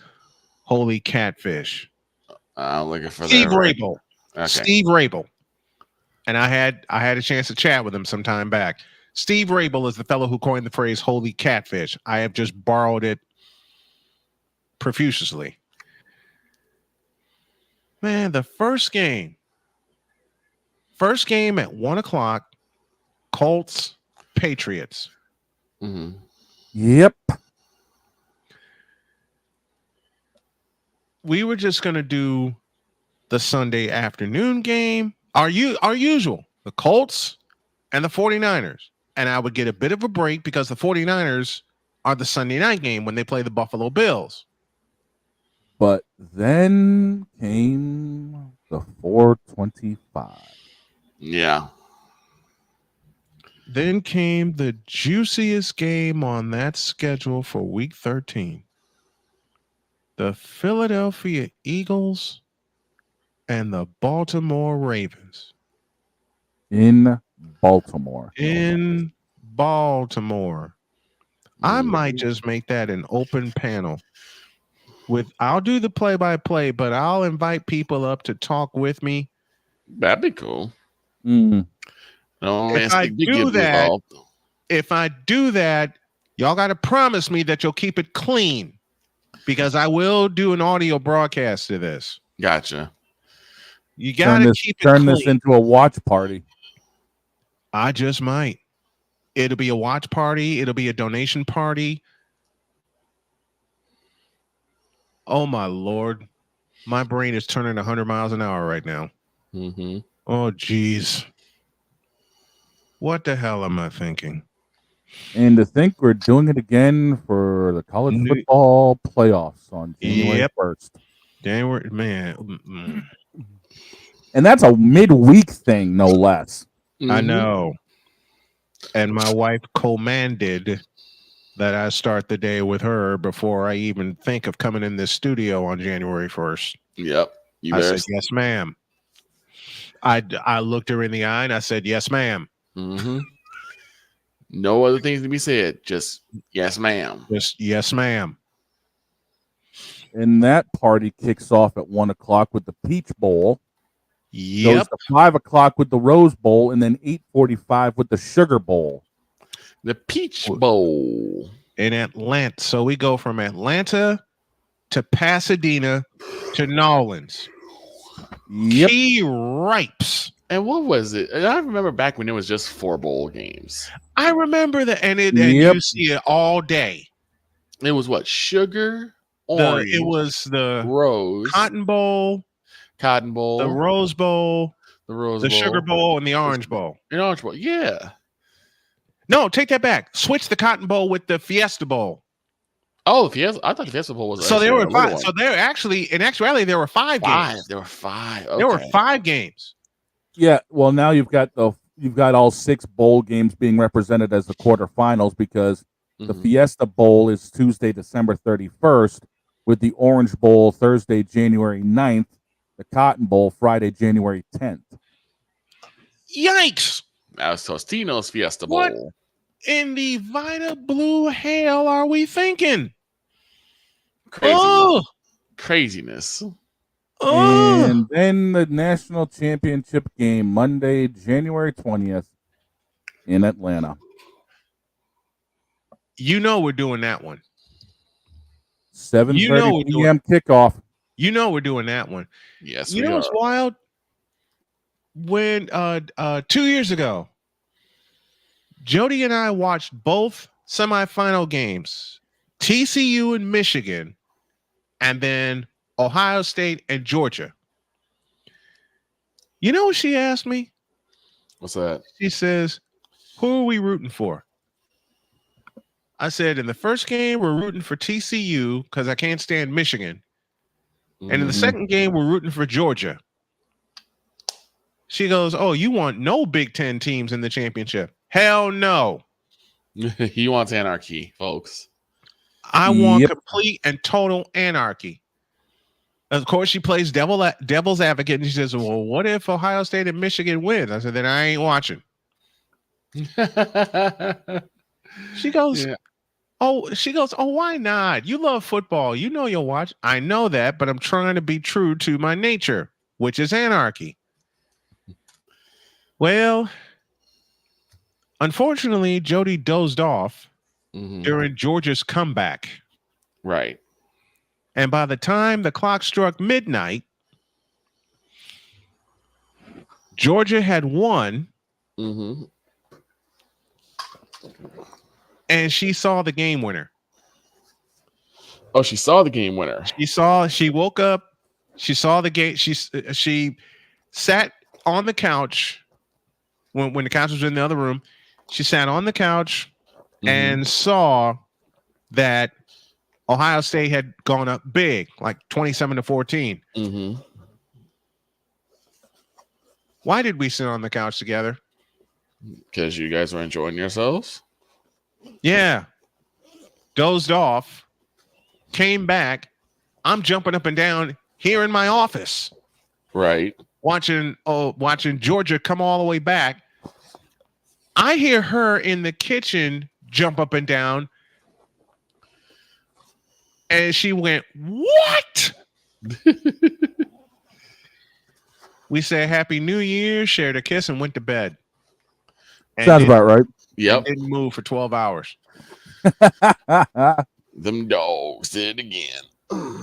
"holy catfish." I'm looking for Steve that. Rabel. Okay. Steve Rabel. And I had a chance to chat with him some time back. Steve Rabel is the fellow who coined the phrase "holy catfish." I have just borrowed it profusely. Man, the first game at 1:00, Colts, Patriots. Mm-hmm. Yep. We were just going to do the Sunday afternoon game, our usual, the Colts and the 49ers. And I would get a bit of a break because the 49ers are the Sunday night game when they play the Buffalo Bills. But then came the 425. Yeah. Then came the juiciest game on that schedule for week 13. The Philadelphia Eagles and the Baltimore Ravens. In Baltimore. In Baltimore. I might just make that an open panel. I'll do the play-by-play, but I'll invite people up to talk with me. That'd be cool. Mm. If I do that, y'all got to promise me that you'll keep it clean, because I will do an audio broadcast of this. Gotcha. You got to keep it clean. Turn this into a watch party. I just might. It'll be a watch party. It'll be a donation party. Oh, my Lord. My brain is turning 100 miles an hour right now. Mm-hmm. Oh, geez. What the hell am I thinking? And to think we're doing it again for the college football playoffs on January 1st. January, man. And that's a midweek thing, no less. I know. And my wife commanded that I start the day with her before I even think of coming in this studio on January 1st. Yep. I said, yes, ma'am. I looked her in the eye and I said, yes, ma'am. Mm-hmm. No other things to be said. Just yes, ma'am. Just yes, ma'am. And that party kicks off at 1 o'clock with the Peach Bowl. Yep. Goes to 5 o'clock with the Rose Bowl, and then 8:45 with the Sugar Bowl. The Peach Bowl in Atlanta. So we go from Atlanta to Pasadena to Nolans. Yep. Key Ripes. And what was it? I remember back when it was just 4 bowl games. I remember that, and you see it all day. It was what? Sugar, orange. It was the Rose, Cotton Bowl, the Rose Bowl, the Sugar Bowl, and the Orange Bowl. An Orange Bowl, yeah. No, take that back. Switch the Cotton Bowl with the Fiesta Bowl. Oh, Fiesta! I thought the Fiesta Bowl was so there were 5. So there actually, in actuality, there were 5 games. There were 5. Okay. There were 5 games. Yeah. Well, now you've got all 6 bowl games being represented as the quarterfinals because the Fiesta Bowl is Tuesday, December 31st, with the Orange Bowl Thursday, January 9th, the Cotton Bowl Friday, January 10th. Yikes! That was Tostino's Fiesta Bowl. What in the Vita Blue hell are we thinking? Craziness. And then the national championship game, Monday, January 20th in Atlanta. You know we're doing that one. 7:30 p.m. kickoff. You know we're doing that one. Yes, you know what's wild? When 2 years ago, Jody and I watched both semifinal games, TCU and Michigan, and then Ohio State and Georgia. You know what she asked me? What's that? She says, who are we rooting for? I said, in the first game, we're rooting for TCU because I can't stand Michigan. And in the second game, we're rooting for Georgia. She goes, oh, you want no Big Ten teams in the championship? Hell no. He wants anarchy, folks. I want complete and total anarchy. Of course, she plays devil's advocate, and she says, well, what if Ohio State and Michigan win? I said, then I ain't watching. She goes, oh, why not? You love football. You know you'll watch. I know that, but I'm trying to be true to my nature, which is anarchy. Well, unfortunately, Jody dozed off during Georgia's comeback. Right. And by the time the clock struck midnight, Georgia had won. And she saw the game winner. Oh, she saw the game winner. She woke up. She saw the game. She sat on the couch when the couch was in the other room. She sat on the couch and saw that Ohio State had gone up big, like 27-14. Why did we sit on the couch together? Because you guys were enjoying yourselves. Yeah. Dozed off. Came back. I'm jumping up and down here in my office. Right. Watching Georgia come all the way back. I hear her in the kitchen jump up and down. And she went, what? We said Happy New Year, shared a kiss, and went to bed. And sounds about right. Yep. Didn't move for 12 hours. Them dogs did it again.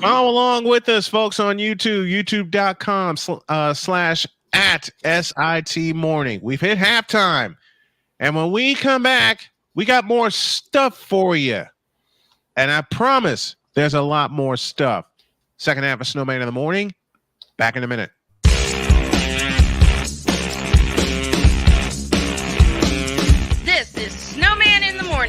Follow along with us, folks, on YouTube, youtube.com/@SIT morning. We've hit halftime. And when we come back, we got more stuff for you. And I promise there's a lot more stuff. Second half of Snowman in the Morning. Back in a minute. This is Snowman in the Morning.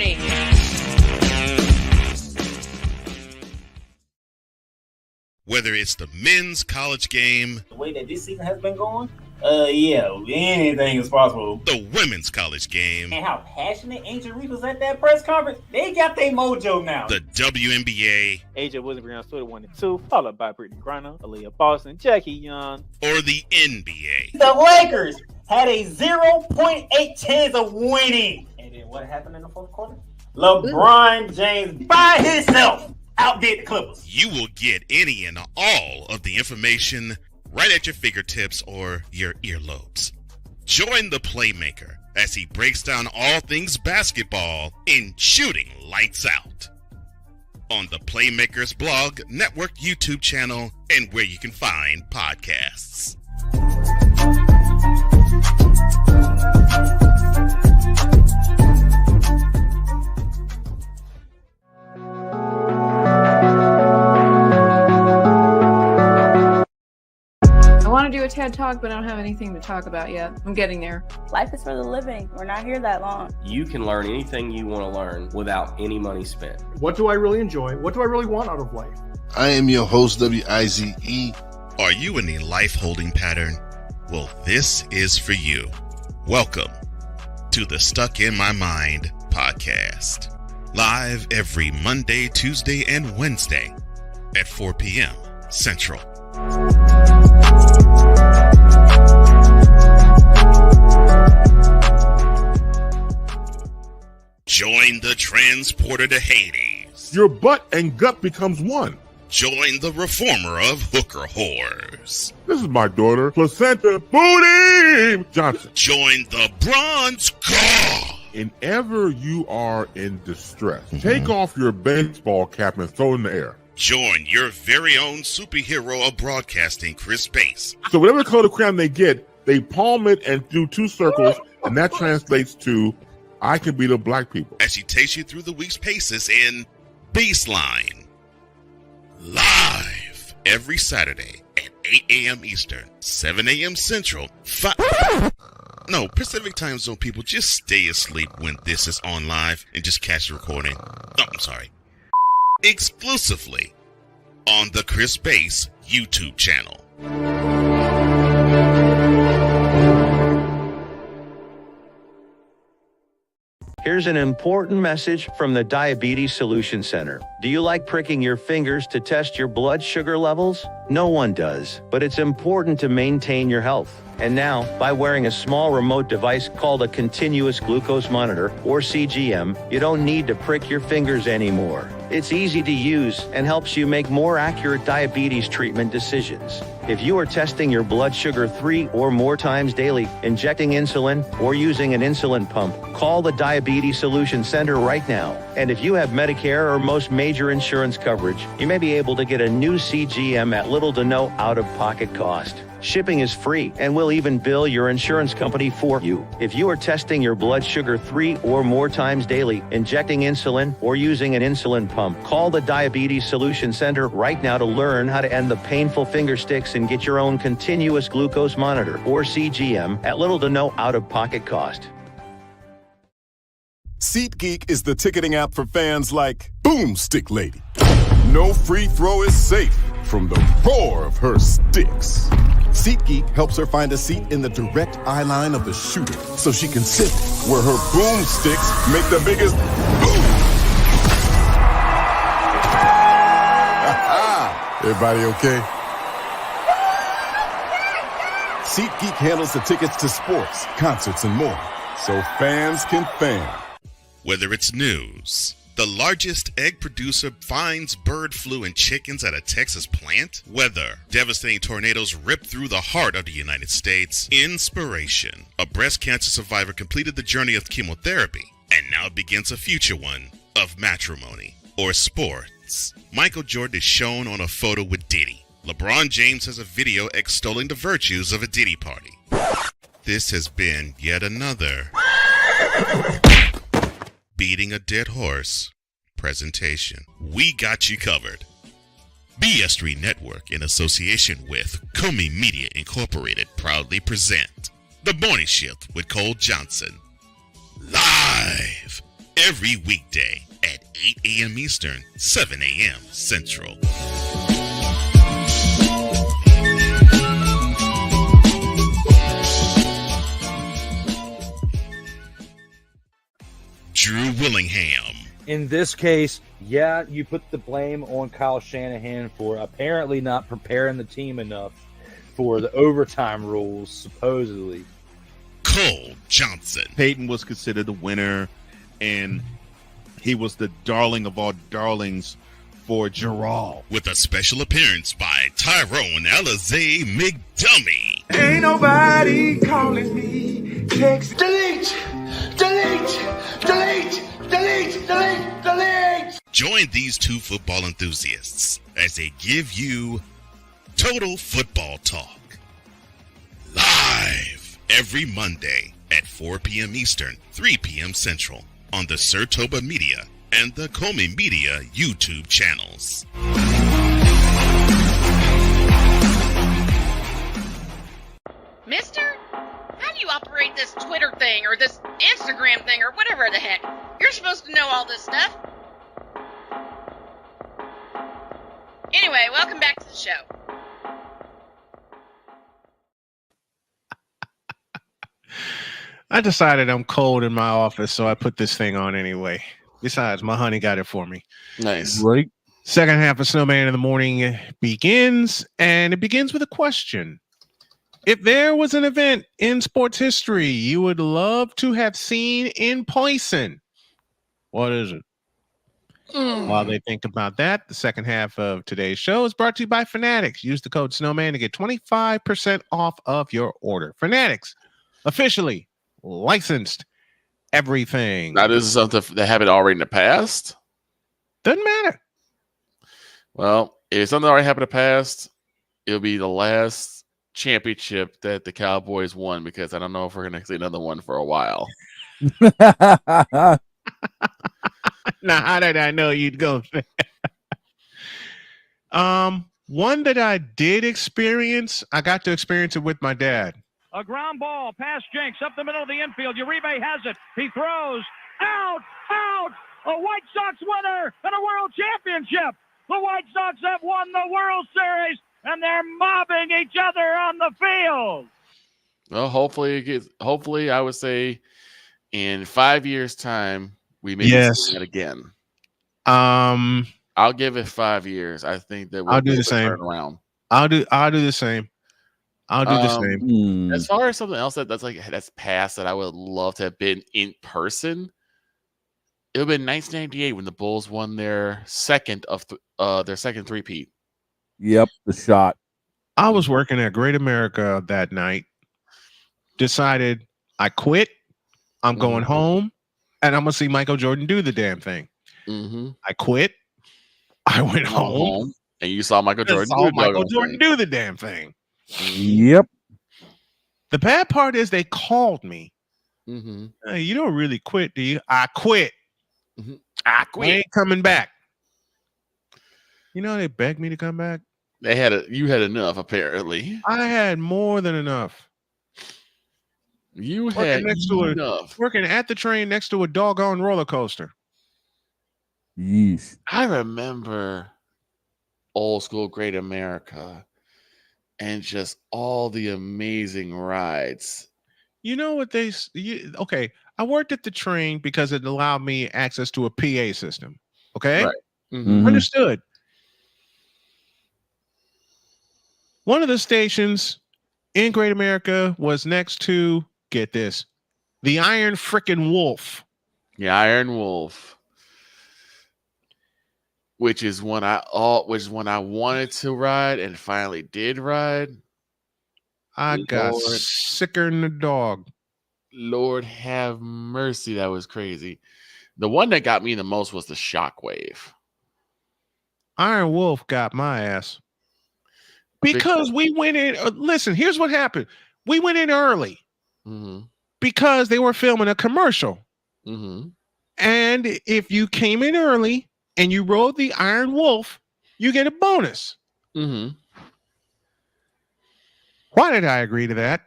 Whether it's the men's college game, The way that this season has been going, yeah, anything is possible. the women's college game, And how passionate Angel Reese was at that press conference, they got their mojo now. the WNBA, AJ Wilson, Brianna Stewart 1 and 2, followed by Brittany Griner, Aaliyah Boston, Jackie Young. or the NBA. The Lakers had a 0.8 chance of winning. And then what happened in the fourth quarter? LeBron James by himself outdid the Clippers. You will get any and all of the information right at your fingertips or your earlobes. Join the Playmaker as he breaks down all things basketball in Shooting Lights Out on the Playmakers blog, network, YouTube channel, and where you can find podcasts. I want to do a TED Talk, but I don't have anything to talk about yet. I'm getting there. Life is for the living. We're not here that long. You can learn anything you want to learn without any money spent. What do I really enjoy? What do I really want out of life? I am your host, WIZE. Are you in a life holding pattern? Well, this is for you. Welcome to the Stuck in My Mind podcast. Live every Monday, Tuesday, and Wednesday at 4 p.m. Central. Join the transporter to Hades. Your butt and gut becomes one. Join the reformer of hooker whores. This is my daughter, Placenta Booty Johnson. Join the bronze god. And ever you are in distress, take off your baseball cap and throw it in the air. Join your very own superhero of broadcasting, Chris Bass. So whatever color crayon they get, they palm it and do two circles, and that translates to I can beat up black people. As she takes you through the week's paces in Baseline. Live every Saturday at 8 a.m. Eastern, 7 a.m. Central, No, Pacific time zone people, just stay asleep when this is on live and just catch the recording. Oh, I'm sorry. Exclusively on the Chris Bass YouTube channel. Here's an important message from the Diabetes Solution Center. Do you like pricking your fingers to test your blood sugar levels? No one does, but it's important to maintain your health. And now, by wearing a small remote device called a continuous glucose monitor, or CGM, you don't need to prick your fingers anymore. It's easy to use and helps you make more accurate diabetes treatment decisions. If you are testing your blood sugar 3 or more times daily, injecting insulin, or using an insulin pump, call the Diabetes Solution Center right now. And if you have Medicare or most major insurance coverage, you may be able to get a new CGM at little to no out-of-pocket cost. Shipping is free, and we'll even bill your insurance company for you. If you are testing your blood sugar 3 or more times daily, injecting insulin, or using an insulin pump, call the Diabetes Solution Center right now to learn how to end the painful finger sticks and get your own continuous glucose monitor, or CGM, at little to no out-of-pocket cost. SeatGeek is the ticketing app for fans like Boomstick Lady. No free throw is safe from the roar of her sticks. SeatGeek helps her find a seat in the direct eye line of the shooter so she can sit where her boomsticks make the biggest boom. Everybody okay? SeatGeek handles the tickets to sports, concerts, and more, so fans can fan. Whether it's news, the largest egg producer finds bird flu in chickens at a Texas plant, weather, devastating tornadoes rip through the heart of the United States, inspiration, a breast cancer survivor completed the journey of chemotherapy, and now begins a future one of matrimony or sports. Michael Jordan is shown on a photo with Diddy. LeBron James has a video extolling the virtues of a Diddy party. This has been yet another beating a dead horse presentation. We got you covered. BS3 Network, in association with Comey Media Incorporated, proudly present The Morning Shift with Cole Johnson. Live every weekday at 8 a.m. Eastern, 7 a.m. Central. in this case, yeah, you put the blame on Kyle Shanahan for apparently not preparing the team enough for the overtime rules, supposedly. Cole Johnson. Peyton was considered the winner, and he was the darling of all darlings for Gerald. With a special appearance by Tyrone Alizé McDummy. Ain't nobody calling me. Text delete, delete, delete, delete, delete, delete. Join these two football enthusiasts as they give you Total Football Talk. Live every Monday at 4 p.m. Eastern, 3 p.m. Central on the Sertoba Media and the Comey Media YouTube channels. Mister, how do you operate this Twitter thing or this Instagram thing or whatever the heck? You're supposed to know all this stuff. Anyway, welcome back to the show. I decided I'm cold in my office, so I put this thing on anyway. Besides, my honey got it for me. Nice. Right. Second half of Snowman in the Morning begins, and it begins with a question. If there was an event in sports history you would love to have seen in person, what is it? While they think about that, the second half of today's show is brought to you by Fanatics. Use the code Snowman to get 25% off of your order. Fanatics, officially licensed everything. Now, this is something that happened already in the past? Doesn't matter. Well, if something already happened in the past, it'll be the last championship that the Cowboys won, because I don't know if we're going to see another one for a while. Now, how did I know you'd go there? One that I did experience, I got to experience it with my dad. A ground ball past Jenks up the middle of the infield. Uribe has it. He throws. Out! A White Sox winner and a world championship. The White Sox have won the World Series, and they're mobbing each other on the field. Well, hopefully, I would say in 5 years' time, we may see that again. I'll give it 5 years. I think that we'll I'll do the same. turn around. I'll do the same. I'll do the same. As far as something else that's past that I would love to have been in person, it would have been 1998 when the Bulls won their second three-peat. Yep, the shot. I was working at Great America that night. Decided I quit. I'm going home, and I'm gonna see Michael Jordan do the damn thing. I quit. I went home, and you saw Michael Jordan do the damn thing. Yep. The bad part is they called me. Hey, you don't really quit, do you? I quit. I quit. I ain't coming back. You know, they begged me to come back. You had enough, apparently. I had more than enough. You had enough. Working at the train next to a doggone roller coaster. Yeesh. I remember old school Great America and just all the amazing rides. You know what okay, I worked at the train because it allowed me access to a PA system. Okay? Right. Understood. One of the stations in Great America was next to, get this, the Iron Frickin' Wolf. The Iron Wolf. Which is one I wanted to ride and finally did ride. I got sicker than a dog. Lord have mercy, that was crazy. The one that got me the most was the Shockwave. Iron Wolf got my ass. Because we went in. Listen, here's what happened. We went in early because they were filming a commercial. And if you came in early and you rode the Iron Wolf, you get a bonus. Why did I agree to that?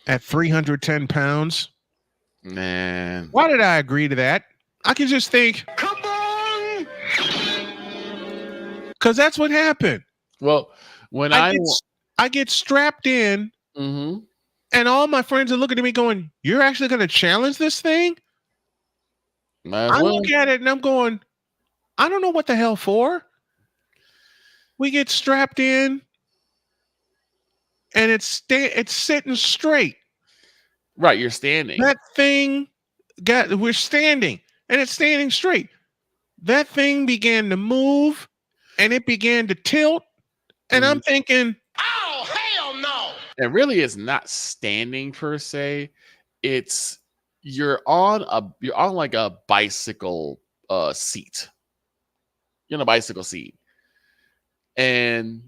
At 310 pounds? Man. Why did I agree to that? I can just think, come on! Because that's what happened. Well, when I get strapped in, and all my friends are looking at me going, "You're actually going to challenge this thing?" I look at it and I'm going, I don't know what the hell for. We get strapped in and it's sitting straight. Right, you're standing. That thing we're standing and it's standing straight. That thing began to move and it began to tilt. And I'm thinking, Oh, hell no! And really it's not standing per se. It's you're on like a bicycle seat. You're in a bicycle seat. And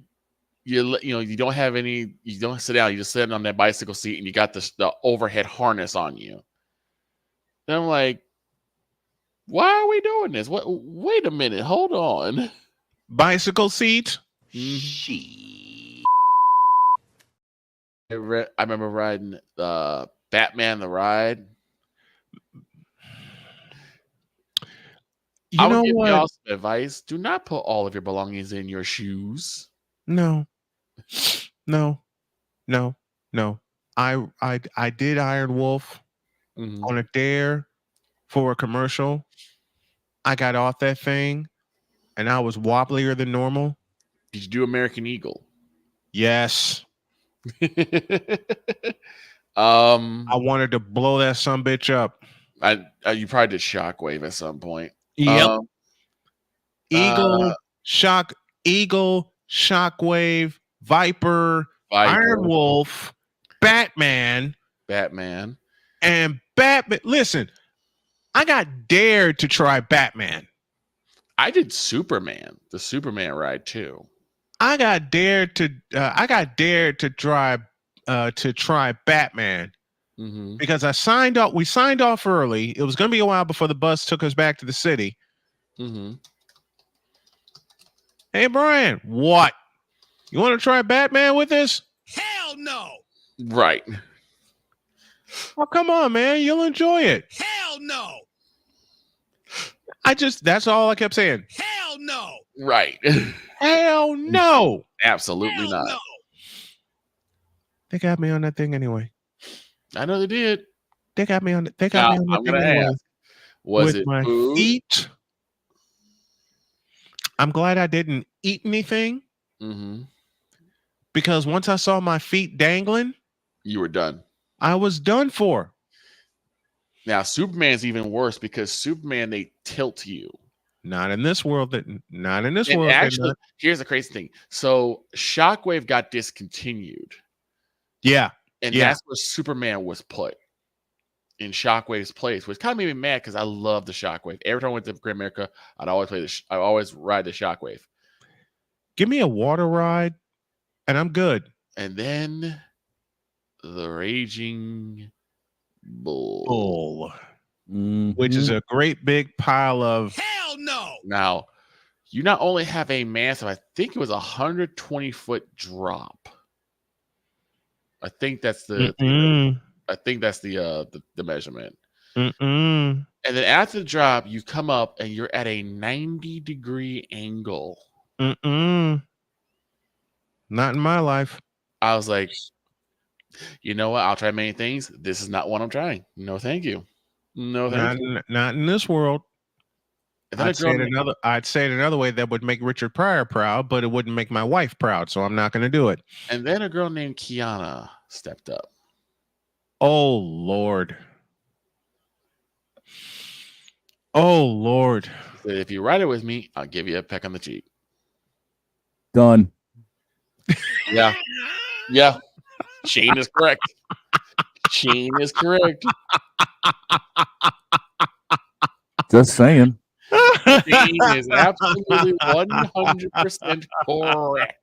you don't have any, you don't sit down, you just sit on that bicycle seat and you got the overhead harness on you. And I'm like, why are we doing this? Wait a minute, hold on. Bicycle seat? I remember riding Batman the Ride. I would give y'all some advice. Do not put all of your belongings in your shoes. No. I did Iron Wolf on a dare for a commercial. I got off that thing and I was wobblier than normal. Did you do American Eagle? Yes. I wanted to blow that sumbitch up. You probably did Shockwave at some point. Yep. Eagle, Shockwave, Viper, Iron Wolf, Batman. And Batman. Listen, I got dared to try Batman. I did Superman, the Superman ride too. I got dared to try Batman because I signed up. We signed off early. It was going to be a while before the bus took us back to the city. Hey, Brian, what? You want to try Batman with us? Hell no! Right. Oh, come on, man. You'll enjoy it. Hell no! That's all I kept saying. Hell no! Right. Hell no! Absolutely not. No. They got me on that thing anyway. I know they did. They got me on that thing anyway. Ask, was with it my food? feet? I'm glad I didn't eat anything. Because once I saw my feet dangling, you were done. I was done for. Now, Superman's even worse because Superman, they tilt you. Not in this world. Actually, here's the crazy thing. So Shockwave got discontinued. Yeah. And that's where Superman was put in Shockwave's place, which kind of made me mad because I love the Shockwave. Every time I went to Great America, I'd always ride the Shockwave. Give me a water ride and I'm good. And then the Raging Bull. Which is a great big pile of hell no. Now, you not only have a massive, I think it was 120-foot drop. I think that's the measurement. And then after the drop, you come up and you're at a 90-degree angle. Not in my life. I was like, you know what? I'll try many things. This is not one I'm trying. No, thank you. No, thank you. Not in this world. I'd say it another way that would make Richard Pryor proud, but it wouldn't make my wife proud, so I'm not going to do it. And then a girl named Kiana stepped up. Oh, Lord. Oh, Lord. She said, if you ride it with me, I'll give you a peck on the cheek. Done. Yeah. Yeah. Shane is correct. Shane is correct. Just saying. Shane is absolutely 100% correct.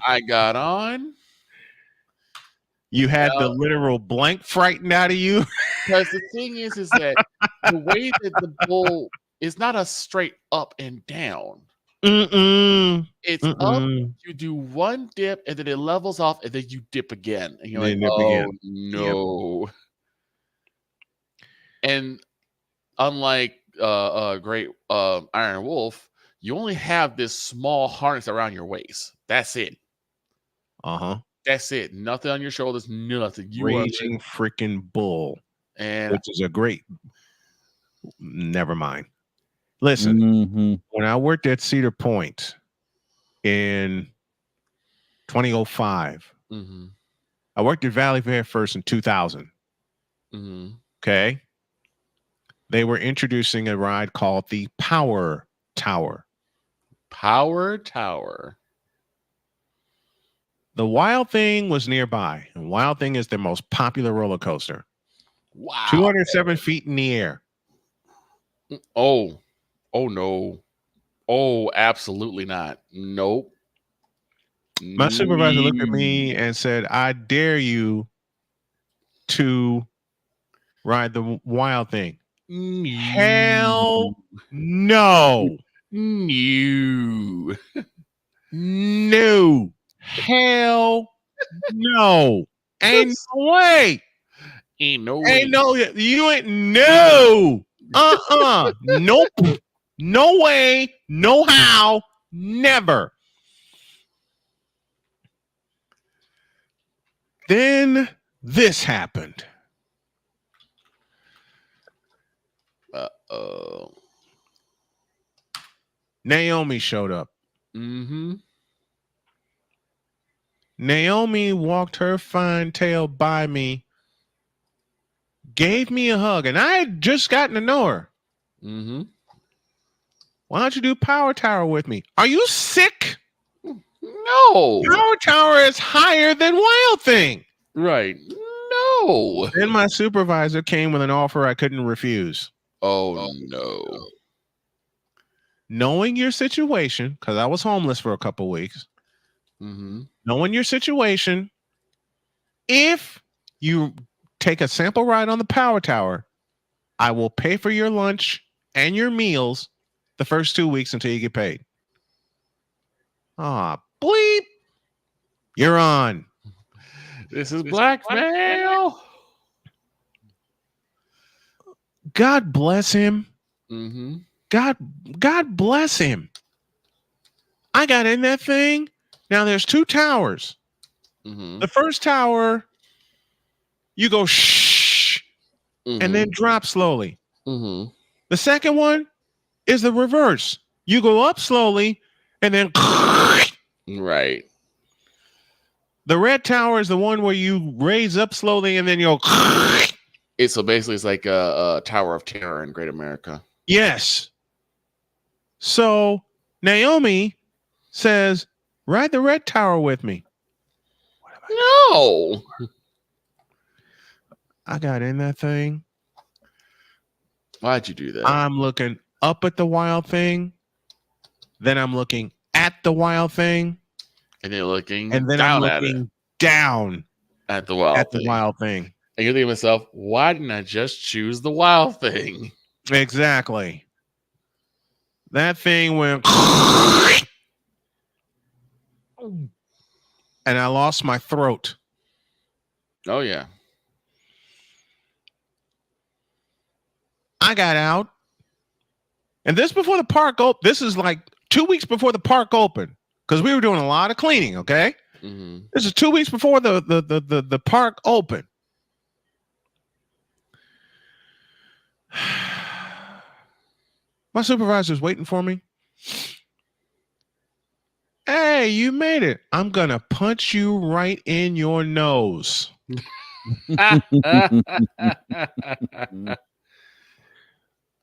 I got on. You had the literal blank frightened out of you. Because the thing is that the way that the bull is not a straight up and down. It's up, you do one dip, and then it levels off, and then you dip again. And you're like, oh, no. Yep. And unlike great Iron Wolf, you only have this small harness around your waist. That's it. That's it. Nothing on your shoulders. Nothing. You Raging freaking bull. And which is a great. Never mind. Listen, when I worked at Cedar Point in 2005, I worked at Valley Fair first in 2000. Okay. They were introducing a ride called the Power Tower. Power Tower. The Wild Thing was nearby, and Wild Thing is their most popular roller coaster. Wow. 207 feet in the air. Oh no. Oh, absolutely not. Nope. My supervisor looked at me and said, I dare you to ride the Wild Thing. Hell no. No. No. Hell no. Ain't no way. Ain't no way. Ain't no, you ain't no. Nope. No way. No how. Never. Then this happened. Naomi showed up. Naomi walked her fine tail by me, gave me a hug, and I had just gotten to know her. Why don't you do Power Tower with me? Are you sick? No. Power Tower is higher than Wild Thing. Right. No. Then my supervisor came with an offer I couldn't refuse. Oh no. Knowing your situation, because I was homeless for a couple weeks, knowing your situation, if you take a sample ride on the Power Tower, I will pay for your lunch and your meals the first 2 weeks until you get paid. Ah, bleep. You're on. This is blackmail. God bless him. God bless him. I got in that thing. Now there's 2 towers. The first tower, you go shh, and then drop slowly. The second one is the reverse. You go up slowly, and then right. The red tower is the one where you raise up slowly, and then you'll. So basically, it's like a Tower of Terror in Great America. Yes. So Naomi says, ride the red tower with me. No. I got in that thing. Why'd you do that? I'm looking up at the Wild Thing. Then I'm looking at the Wild Thing. And you're looking and then down I'm looking down at the Wild Thing. And you're thinking to myself, why didn't I just choose the Wild Thing? Exactly. That thing went and I lost my throat. Oh yeah. I got out. And this before the park opened. This is like 2 weeks before the park opened. Because we were doing a lot of cleaning, okay? This is 2 weeks before the park opened. My supervisor's waiting for me. Hey, you made it. I'm going to punch you right in your nose.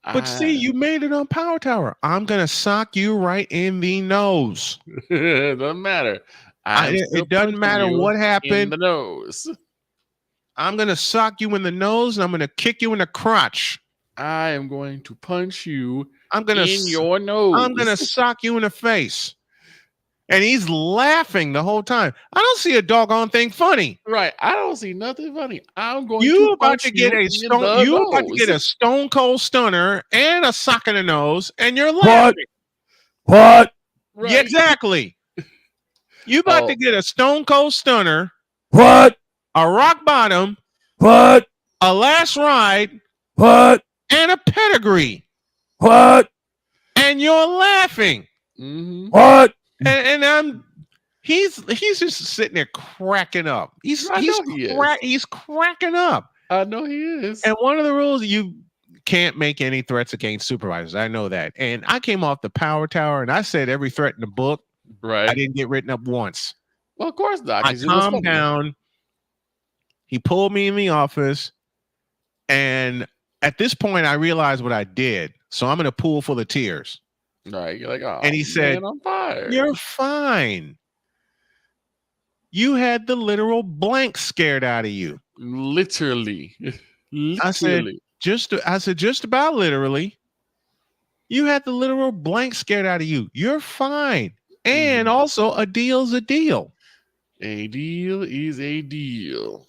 But see, you made it on Power Tower. I'm going to sock you right in the nose. Doesn't matter. It doesn't matter what happened. In the nose. I'm going to sock you in the nose and I'm going to kick you in the crotch. I am going to punch you in your nose. I'm going to sock you in the face. And he's laughing the whole time. I don't see a doggone thing funny. Right. I don't see nothing funny. I'm going you to about to get a stone. You about to get a stone cold stunner and a sock in the nose, and you're laughing. What? Right. Yeah, exactly. You about to get a stone cold stunner. What? A rock bottom. What? A last ride. What? And a pedigree. What? And you're laughing. What? And He's just sitting there cracking up. He's cracking up. I know he is. And one of the rules, you can't make any threats against supervisors. I know that. And I came off the power tower and I said every threat in the book. Right. I didn't get written up once. Well, of course not. I calmed down. He pulled me in the office. And at this point, I realized what I did. So I'm in a pool full of tears. Right. You're like, oh, and he said, I'm fired. You're fine. You had the literal blank scared out of you. Literally. I said, just about literally. You had the literal blank scared out of you. You're fine. And also, a deal's a deal. A deal is a deal.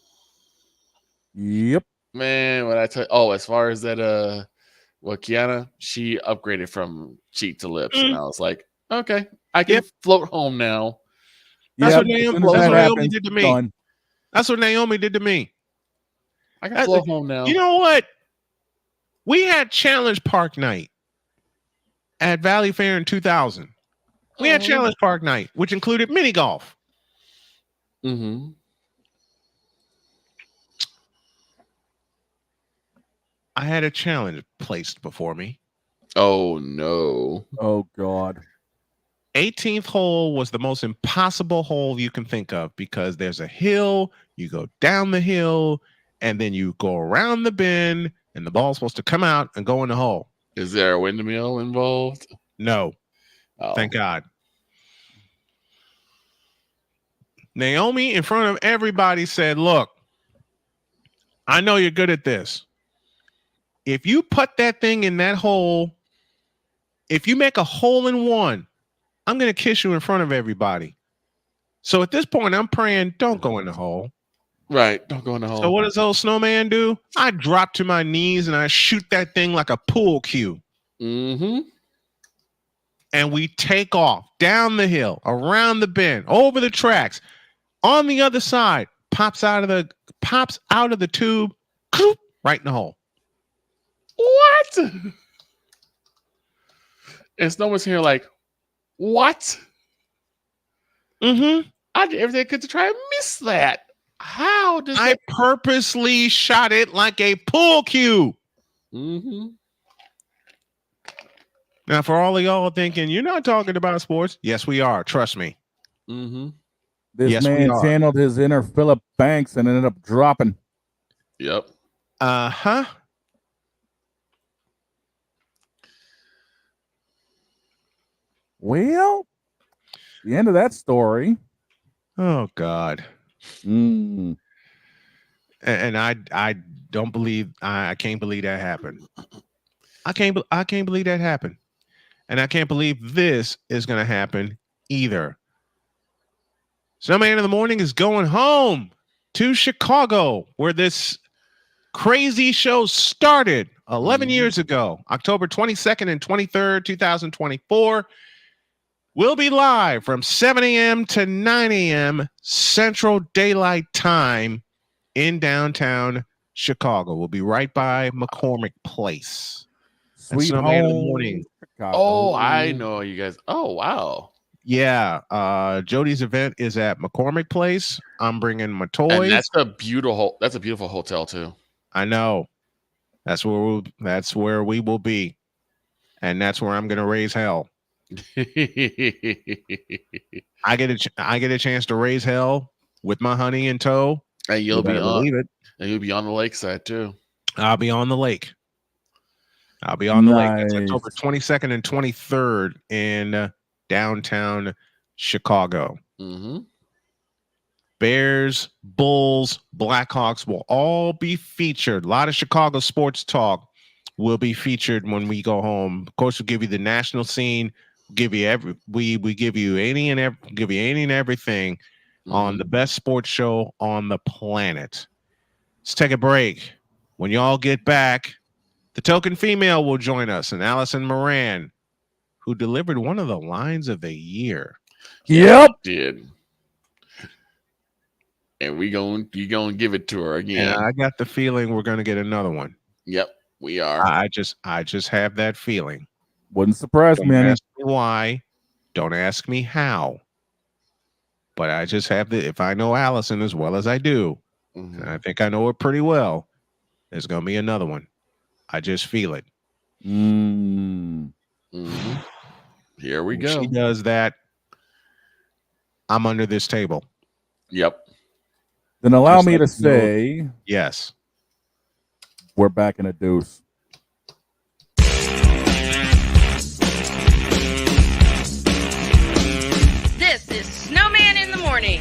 Yep. Man, what I tell as far as that Kiana, she upgraded from cheek to lips, and I was like, okay, I can float home now. That's what Naomi did to me. Done. That's what Naomi did to me. I can float home now. You know what? We had Challenge Park night at Valley Fair in 2000. We had Challenge Park night, which included mini golf. Mm-hmm. I had a challenge placed before me. Oh, no. Oh, God. 18th hole was the most impossible hole you can think of because there's a hill, you go down the hill, and then you go around the bend, and the ball's supposed to come out and go in the hole. Is there a windmill involved? No. Oh. Thank God. Naomi, in front of everybody, said, look, I know you're good at this. If you put that thing in that hole, if you make a hole in one, I'm going to kiss you in front of everybody. So at this point, I'm praying, don't go in the hole. Right. Don't go in the hole. So what does old snowman do? I drop to my knees and I shoot that thing like a pool cue. Mm-hmm. And we take off down the hill, around the bend, over the tracks. On the other side, pops out of the tube, right in the hole. What? And Snowman's here like, what? Mm-hmm. I did everything I could to try and miss that. How does I purposely shot it like a pool cue? Mm-hmm. Now, for all of y'all thinking, you're not talking about sports. Yes, we are. Trust me. Mm-hmm. This man channeled his inner Philip Banks and ended up dropping. Yep. Uh-huh. Well, the end of that story. Oh, God. Mm. And I don't believe, I can't believe that happened. I can't believe that happened. And I can't believe this is going to happen either. Snowman in the Morning is going home to Chicago, where this crazy show started 11 years ago, October 22nd and 23rd, 2024. We'll be live from 7 a.m. to 9 a.m. Central Daylight Time in downtown Chicago. We'll be right by McCormick Place. Sweet Snowman in the home. Morning. Oh, I know you guys. Oh, wow. Yeah, Jody's event is at McCormick Place. I'm bringing my toys. And that's a beautiful hotel too. I know. That's where we will be, and that's where I'm going to raise hell. I get a chance to raise hell with my honey in tow. And you'll be on it. And you'll be on the lakeside too. I'll be on the lake. The lake. It's October 22nd and 23rd in downtown Chicago. Mm-hmm. Bears, Bulls, Blackhawks will all be featured. A lot of Chicago sports talk will be featured when we go home. Of course, we'll give you the national scene. Give you we give you any and everything on the best sports show on the planet. Let's take a break. When y'all get back, the token female will join us, and Allison Moran, who delivered one of the lines of the year. Yep. Did. And you gonna give it to her again. And I got the feeling we're gonna get another one. Yep, we are. I just have that feeling. Wouldn't surprise me. Don't ask me why. Don't ask me how. but I just have the, if I know Allison as well as I do, and I think I know her pretty well, there's going to be another one. I just feel it. Here we When go. she does that, I'm under this table. Yep. Then allow Just me like to say, yes, we're back in a deuce. This is Snowman in the Morning.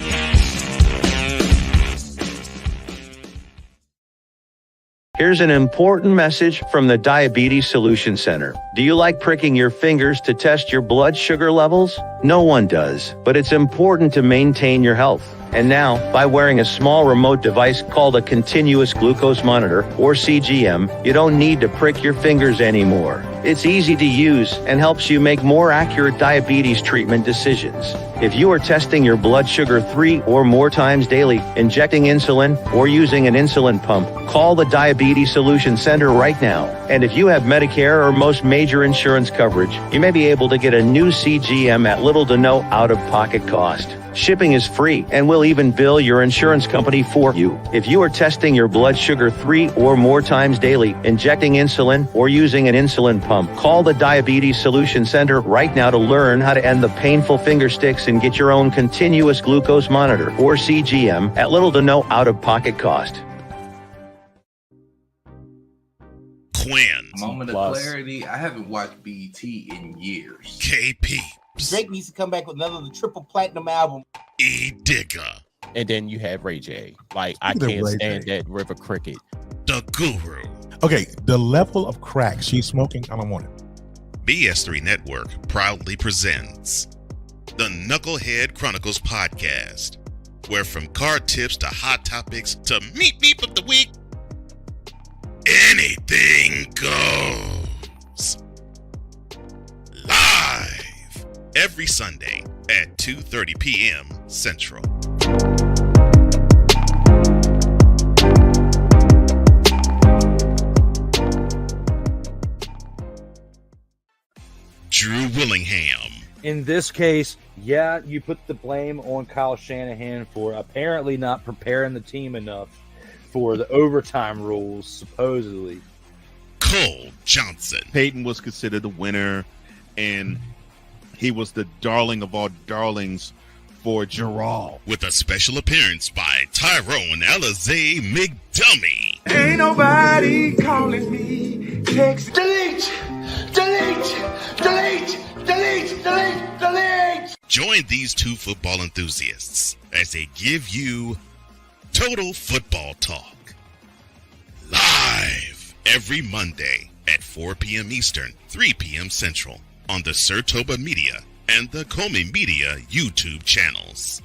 Here's an important message from the Diabetes Solution Center. Do you like pricking your fingers to test your blood sugar levels? No one does, but it's important to maintain your health. And now, by wearing a small remote device called a continuous glucose monitor, or CGM, you don't need to prick your fingers anymore. It's easy to use and helps you make more accurate diabetes treatment decisions. If you are testing your blood sugar 3 or more times daily, injecting insulin, or using an insulin pump, call the Diabetes Solution Center right now. And if you have Medicare or most major insurance coverage, you may be able to get a new CGM at little to no out-of-pocket cost. Shipping is free and will even bill your insurance company for you. If you are testing your blood sugar 3 or more times daily, injecting insulin, or using an insulin pump, call the Diabetes Solution Center right now to learn how to end the painful finger sticks and get your own continuous glucose monitor, or CGM, at little to no out-of-pocket cost. Quinn. Moment of clarity. I haven't watched BET in years. KP. Drake needs to come back with another triple platinum album. E Digger. And then you have Ray J. Like, I Speaking of can't Ray stand J. that River Cricket. The Guru. Okay, the level of crack she's smoking, I don't want it. BS3 Network proudly presents the Knucklehead Chronicles podcast, where from card tips to hot topics to meep of the week, anything goes. Live every Sunday at 2:30 p.m. Central. Drew Willingham. In this case, yeah, you put the blame on Kyle Shanahan for apparently not preparing the team enough for the overtime rules, supposedly. Cole Johnson. Peyton was considered the winner, and he was the darling of all darlings for Gerald. With a special appearance by Tyrone Alizé McDummy. Ain't nobody calling me. Text. Delete! Join these two football enthusiasts as they give you Total Football Talk. Live every Monday at 4 p.m. Eastern, 3 p.m. Central on the Sertoba Media and the Comey Media YouTube channels.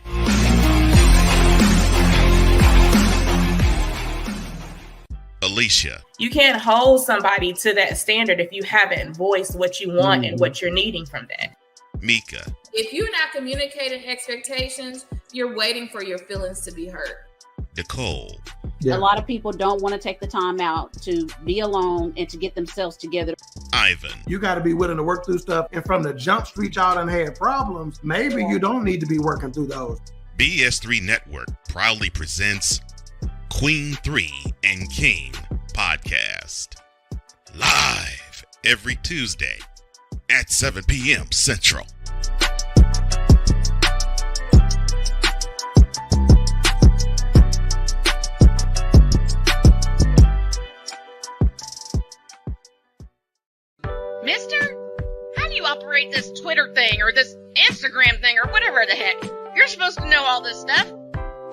Alicia. You can't hold somebody to that standard if you haven't voiced what you want and what you're needing from that. Mika. If you're not communicating expectations, you're waiting for your feelings to be hurt. Nicole. A lot of people don't want to take the time out to be alone and to get themselves together. Ivan. You got to be willing to work through stuff. And from the jump street, y'all done had problems. Maybe you don't need to be working through those. BS3 Network proudly presents Queen 3 and King podcast. Live every Tuesday at 7 p.m. Central. Mister, how do you operate this Twitter thing or this Instagram thing or whatever the heck? You're supposed to know all this stuff.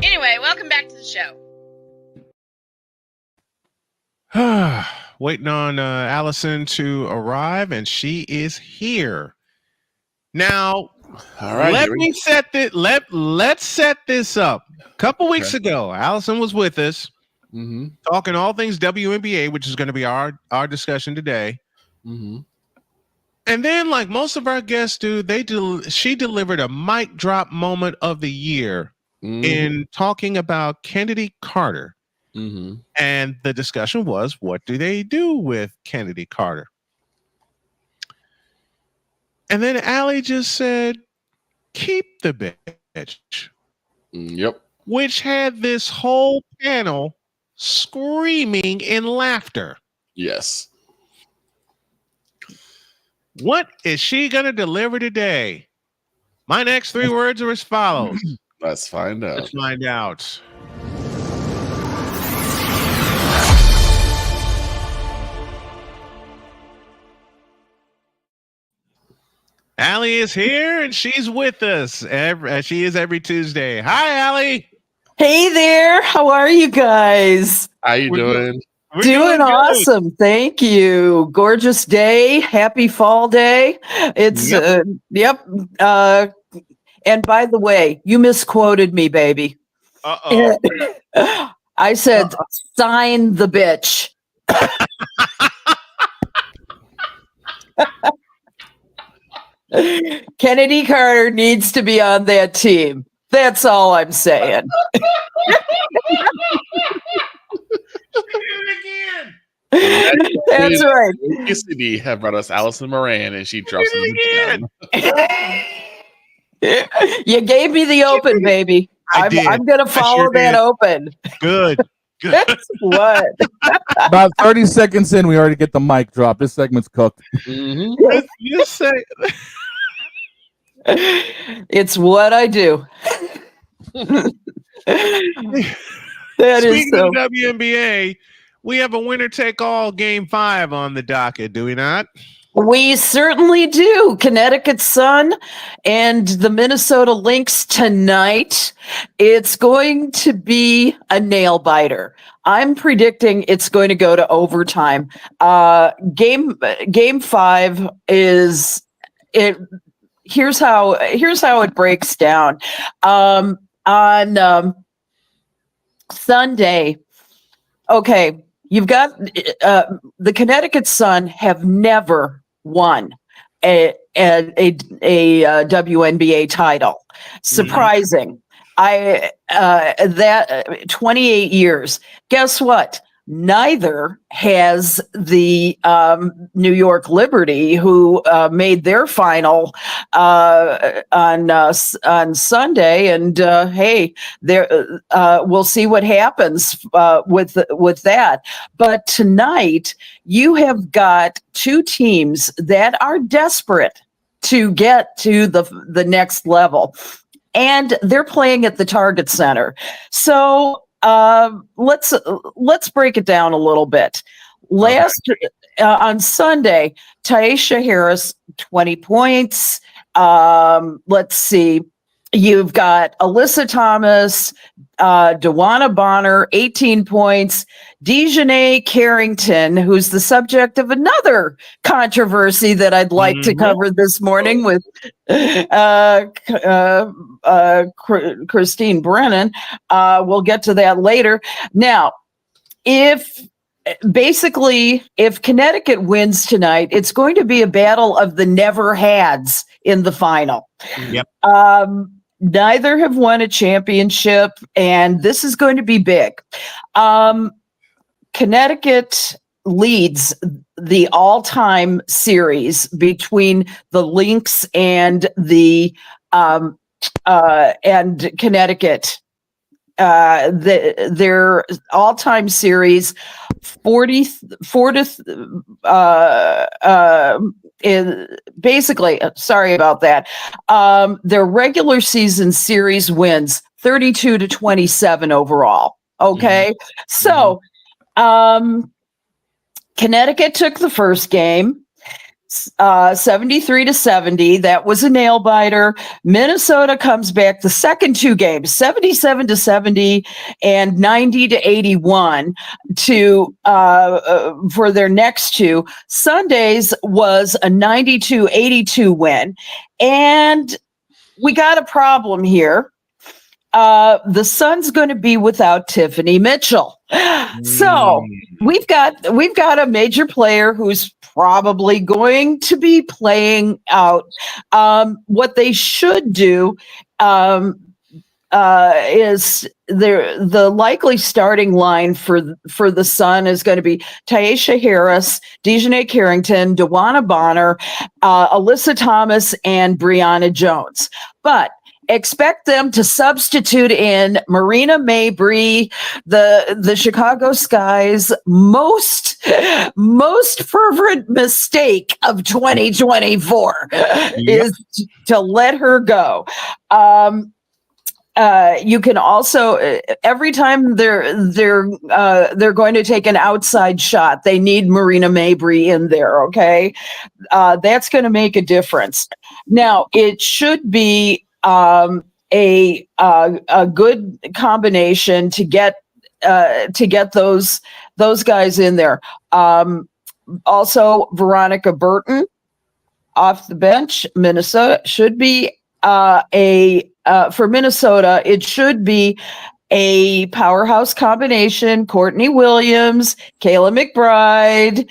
Anyway, welcome back to the show. Waiting on Allison to arrive, and she is here. Now, all right, let's set this up. A couple weeks ago, Allison was with us talking all things WNBA, which is going to be our discussion today. And then, like most of our guests do, she delivered a mic drop moment of the year in talking about Kennedy Carter. And the discussion was, what do they do with Kennedy Carter? And then Allie just said, keep the bitch. Yep. which had this whole panel screaming in laughter. Yes. What is she going to deliver today? My next 3 words are as follows. Let's find out. Let's find out. Allie is here and she's with us. She is every Tuesday. Hi, Allie. Hey there. How are you guys? How you doing? We're doing good. awesome. Thank you. Gorgeous day. Happy fall day. It's yep. And by the way, you misquoted me, baby. Uh-oh. I said sign the bitch. Kennedy Carter needs to be on that team. That's all I'm saying. That's right. City have brought us Allison Moran, and she drops it again. You gave me the open, baby. I'm going to follow that open. Good. What? About 30 seconds in, we already get the mic drop. This segment's cooked. Mm-hmm. You say it's what I do. Speaking of WNBA, we have a winner-take-all Game 5 on the docket, do we not? We certainly do. Connecticut Sun and the Minnesota Lynx tonight. It's going to be a nail biter. I'm predicting it's going to go to overtime. Game 5 is it. Here's how it breaks down. On Sunday, okay, you've got the Connecticut Sun have never won a WNBA title. Surprising. That 28 years. Guess what? Neither has the New York Liberty, who made their final on Sunday, and hey, there we'll see what happens with that. But tonight, you have got 2 teams that are desperate to get to the next level, and they're playing at the Target Center. So. Let's break it down a little bit. On Sunday, Taisha Harris, 20 points. Let's see. You've got Alyssa Thomas, Dewana Bonner, 18 points. Dejanay Carrington, who's the subject of another controversy that I'd like to cover this morning with Christine Brennan. We'll get to that later. Now, if Connecticut wins tonight, it's going to be a battle of the never-hads in the final. Yep. Neither have won a championship, and this is going to be big. Connecticut leads the all-time series between the Lynx and the and Connecticut. Their all-time series 44 to basically, sorry about that. Their regular season series wins 32 to 27 overall. Okay. So, Connecticut took the first game, 73 to 70. That was a nail biter. Minnesota comes back the second 2 games, 77 to 70 and 90 to 81 for their next 2. Sundays was a 92-82 win. And we got a problem here. The Sun's going to be without Tiffany Mitchell. So we've got a major player who's probably going to be playing out. What they should do is the likely starting line for the Sun is going to be Taisha Harris, Dejanay Carrington, Dewana Bonner, Alyssa Thomas, and Brianna Jones. But expect them to substitute in Marina Mabry, the Chicago Sky's most fervent mistake of 2024 is to let her go. You can also every time they're going to take an outside shot, they need Marina Mabry in there. Okay, that's going to make a difference. Now it should be a good combination to get those guys in there. Also, Veronica Burton off the bench, Minnesota should be for Minnesota, it should be a powerhouse combination. Courtney Williams, Kayla McBride,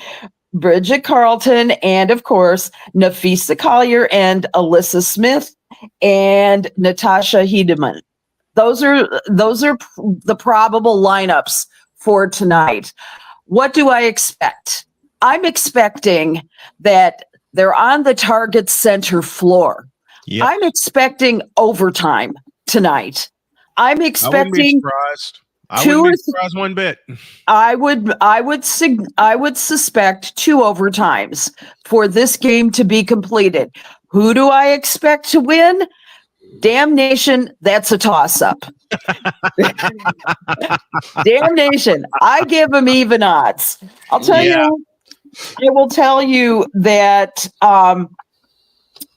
Bridget Carlton, and of course, Nafisa Collier and Alyssa Smith and Natasha Hedeman. Those are the probable lineups for tonight. What do I expect? I'm expecting that they're on the Target Center floor. Yep. I'm expecting overtime tonight. I'm expecting. I wouldn't be surprised. I wouldn't be surprised one bit. I would suspect 2 overtimes for this game to be completed. Who do I expect to win? Damnation, that's a toss-up. Damnation, I give them even odds. I'll tell you. I will tell you that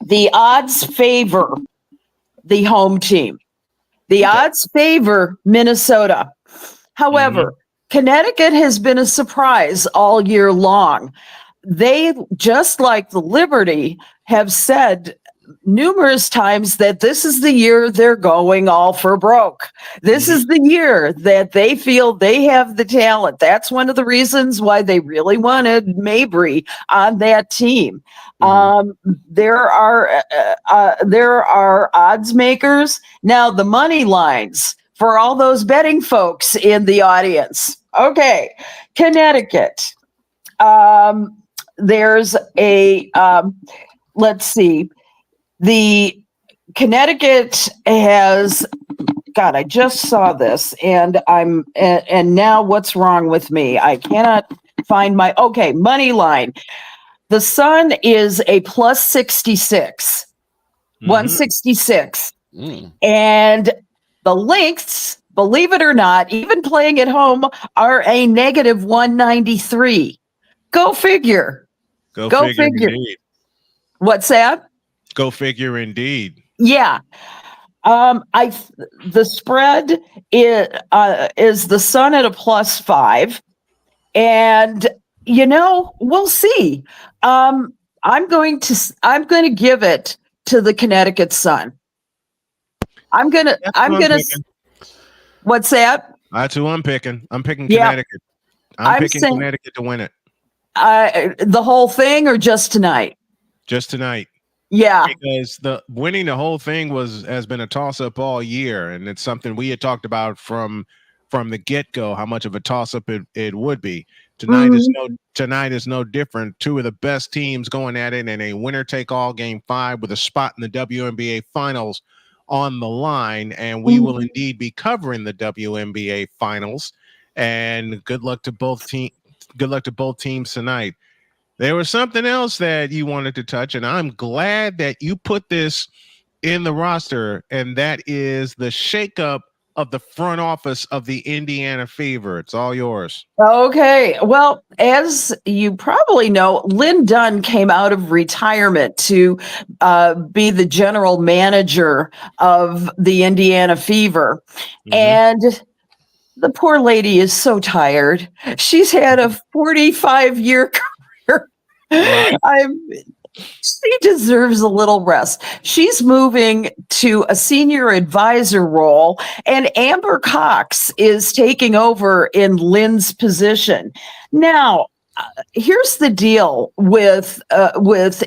the odds favor the home team. The odds favor Minnesota. However, Connecticut has been a surprise all year long. They, just like the Liberty, have said numerous times that this is the year they're going all for broke. This is the year that they feel they have the talent. That's one of the reasons why they really wanted Mabry on that team. There are odds makers. Now, the money lines for all those betting folks in the audience. Okay, Connecticut. There's a, let's see. The Connecticut has, God, I just saw this and and now what's wrong with me? I cannot find okay, money line. The Sun is a plus 66, 166. And the Lynx, believe it or not, even playing at home, are a negative 193. Go figure. Go figure. Indeed. What's that? Go figure, indeed. Yeah. The spread is the Sun at a plus 5, and we'll see. I'm going to give it to the Connecticut Sun. I'm gonna. What's that? That's who I'm picking. I'm picking Connecticut. I'm picking Connecticut to win it. The whole thing, or just tonight? Just tonight. Yeah, because winning the whole thing has been a toss-up all year, and it's something we had talked about from the get-go, how much of a toss-up it would be. Tonight is no different. 2 of the best teams going at it in a winner-take-all game 5 with a spot in the WNBA finals on the line, and we will indeed be covering the WNBA finals. And good luck to both teams tonight. There was something else that you wanted to touch, and I'm glad that you put this in the roster, and that is the shakeup of the front office of the Indiana Fever. It's all yours. Okay. Well, as you probably know, Lynn Dunn came out of retirement to be the general manager of the Indiana Fever. And the poor lady is so tired. She's had a 45-year career. She deserves a little rest. She's moving to a senior advisor role, and Amber Cox is taking over in Lynn's position. Now, here's the deal with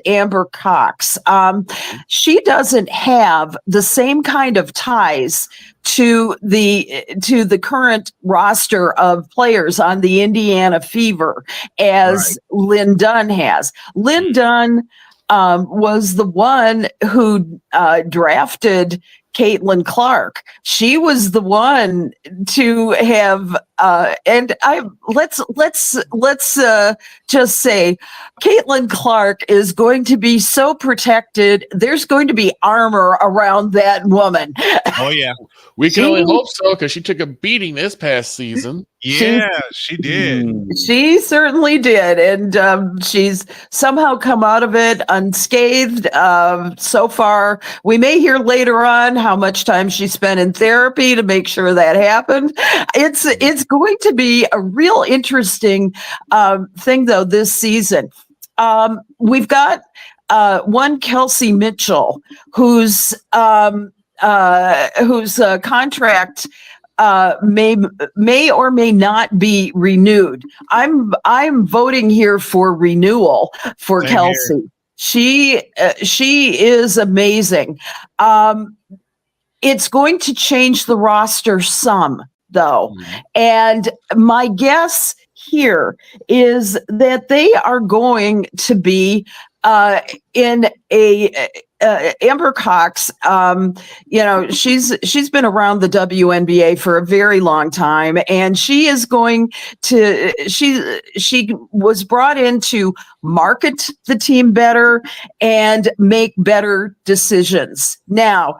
Amber Cox. She doesn't have the same kind of ties to the current roster of players on the Indiana Fever as Lynn Dunn has. Lynn Dunn was the one who drafted Caitlin Clark. She was the one to have, and let's just say, Caitlin Clark is going to be so protected. There's going to be armor around that woman. Oh yeah, we can only hope so because she took a beating this past season. Yeah, she did. She certainly did, and she's somehow come out of it unscathed so far. We may hear later on how much time she spent in therapy to make sure that happened. It's going to be a real interesting thing, though, this season. We've got one Kelsey Mitchell, whose contract may or may not be renewed. I'm voting here for renewal for Same Kelsey. She is amazing. It's going to change the roster some, though, and my guess here is that they are going to be in a Amber Cox. She's been around the WNBA for a very long time, and she is going to she was brought in to market the team better and make better decisions. Now,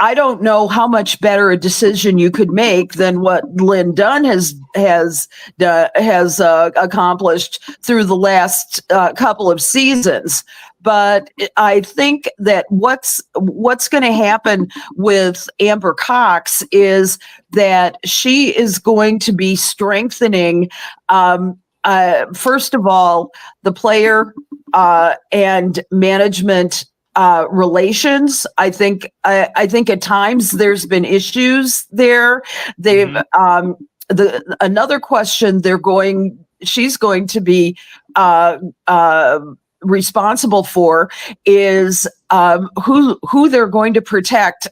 I don't know how much better a decision you could make than what Lynn Dunn has accomplished through the last couple of seasons. But I think that what's going to happen with Amber Cox is that she is going to be strengthening, first of all, the player and management relations. I think at times there's been issues there. They've another question she's going to be responsible for is who they're going to protect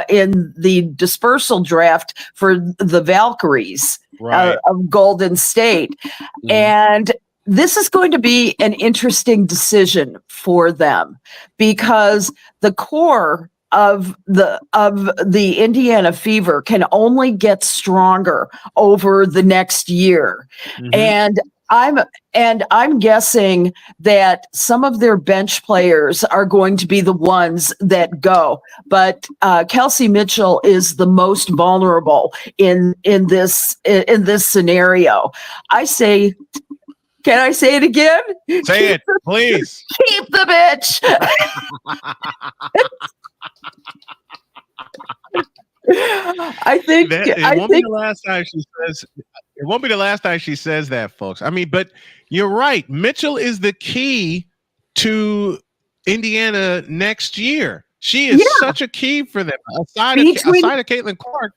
in the dispersal draft for the Valkyries of Golden State. And this is going to be an interesting decision for them because the core of the Indiana Fever can only get stronger over the next year. And I'm guessing that some of their bench players are going to be the ones that go, but Kelsey Mitchell is the most vulnerable in this scenario. I say, can I say it again? Say it, please. Keep the bitch. I think it won't be the last time she says. It won't be the last time she says that, folks. I mean, but you're right. Mitchell is the key to Indiana next year. She is such a key for them. Aside of Caitlin Clark,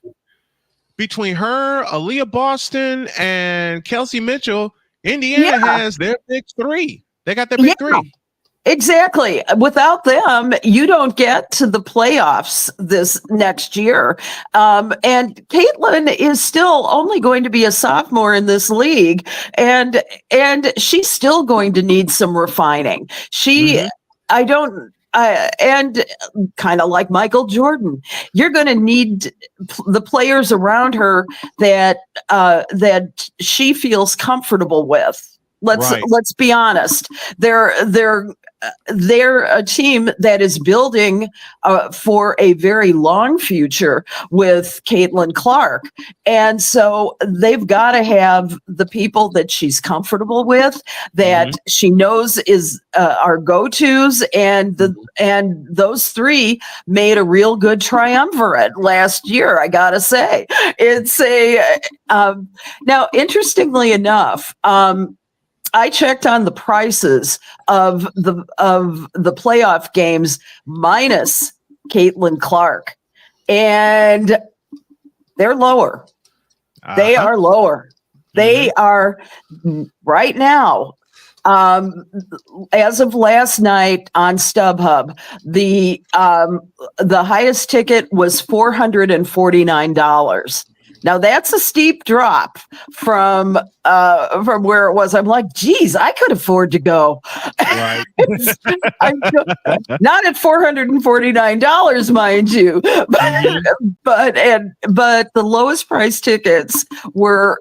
between her, Aaliyah Boston, and Kelsey Mitchell, Indiana has their big three. They got their big three. Exactly. Without them, you don't get to the playoffs this next year. And Caitlin is still only going to be a sophomore in this league, and she's still going to need some refining. And kind of like Michael Jordan, you're going to need the players around her that she feels comfortable with. Let's be honest. They're a team that is building for a very long future with Caitlin Clark. And so they've got to have the people that she's comfortable with, that she knows are go-tos, and those three made a real good triumvirate last year, I gotta say. It's now, interestingly enough, I checked on the prices of the playoff games minus Caitlin Clark, and they're lower. They are lower. They are right now. As of last night on StubHub, the highest ticket was $449. Now that's a steep drop from where it was. I'm like, geez, I could afford to go. Right. Not at $449, mind you, but the lowest price tickets were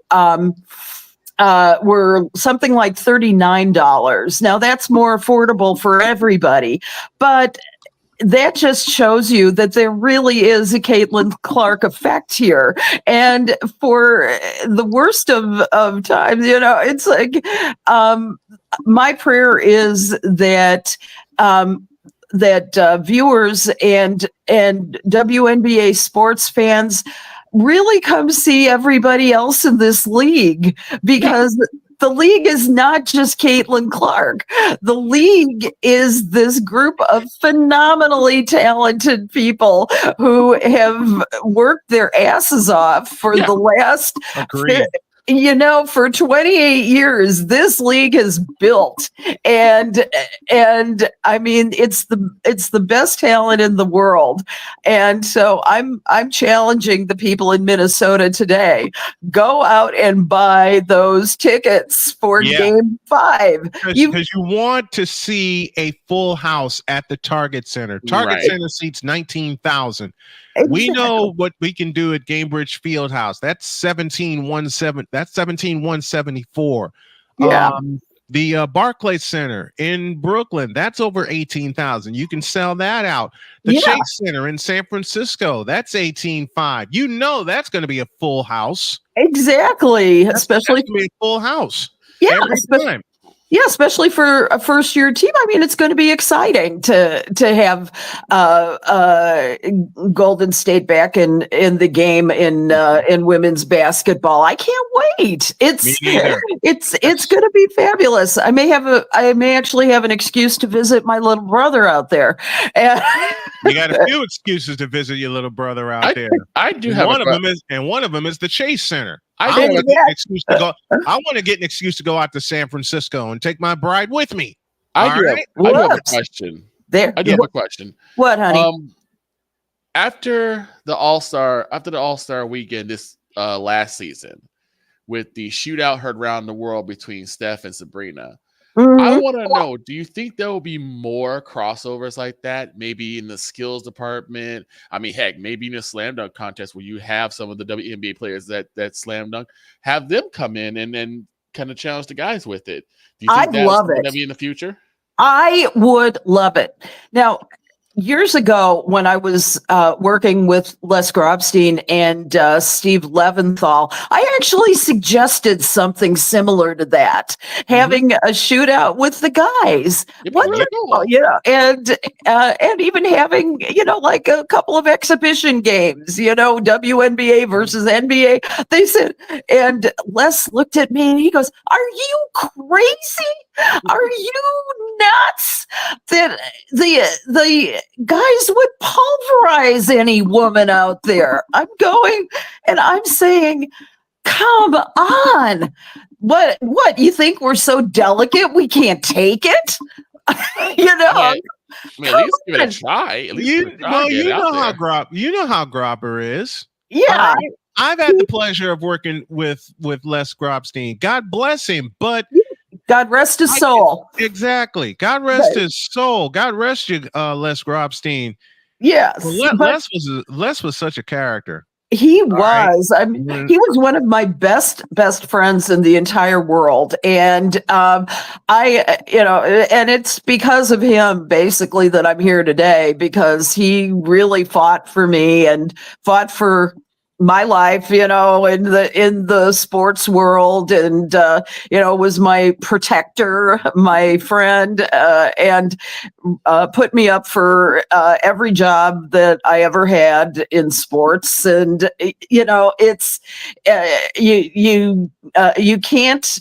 something like $39. Now that's more affordable for everybody, but that just shows you that there really is a Caitlin Clark effect here. And for the worst of times, it's like, my prayer is that, viewers and WNBA sports fans really come see everybody else in this league, because the league is not just Caitlin Clark. The league is this group of phenomenally talented people who have worked their asses off for the last for 28 years. This league has built, and I mean, it's the best talent in the world. And so I'm challenging the people in Minnesota today, go out and buy those tickets for Game 5. Because you want to see a full house at the Target Center. Target Center seats 19,000. We know what we can do at Gamebridge Fieldhouse. That's 17,174. Yeah. The Barclays Center in Brooklyn, that's over 18,000. You can sell that out. The Chase Center in San Francisco, that's 18,500. You know that's going to be a full house. Exactly, especially that's a full house. Yeah, every time. Yeah, especially for a first-year team. I mean, it's going to be exciting to have Golden State back in the game in women's basketball. I can't wait. It's going to be fabulous. I may actually have an excuse to visit my little brother out there. And you got a few excuses to visit your little brother out there. I do have one of them is the Chase Center. I I want to get an excuse to go. I want to get an excuse to go out to San Francisco and take my bride with me. I do have a question. I do have a question. What, honey? After the All-Star weekend this last season, with the shootout heard around the world between Steph and Sabrina, I want to know, do you think there will be more crossovers like that? Maybe in the skills department? I mean, heck, maybe in a slam dunk contest where you have some of the WNBA players that slam dunk, have them come in and then kind of challenge the guys with it. Do you think that's going to be in the future? I would love it. Now, years ago, when I was working with Les Grobstein and Steve Leventhal, I actually suggested something similar to that, having a shootout with the guys. And even having, like a couple of exhibition games, WNBA versus NBA. They said, and Les looked at me and he goes, "Are you crazy? Are you nuts that the guys would pulverize any woman out there?" I'm going and I'm saying, come on. What you think we're so delicate we can't take it? I mean, at least give it a try. At least You know how Grobber is. Yeah. I've had the pleasure of working with Les Grobstein. God bless him, but God rest his soul. Exactly. God rest his soul. God rest you, Les Grobstein. Yes. Well, Les was such a character. He was. I mean, he was one of my best friends in the entire world, and and it's because of him basically that I'm here today, because he really fought for me and fought for my life, in the sports world, and was my protector, my friend, and put me up for every job that I ever had in sports. And it's you can't.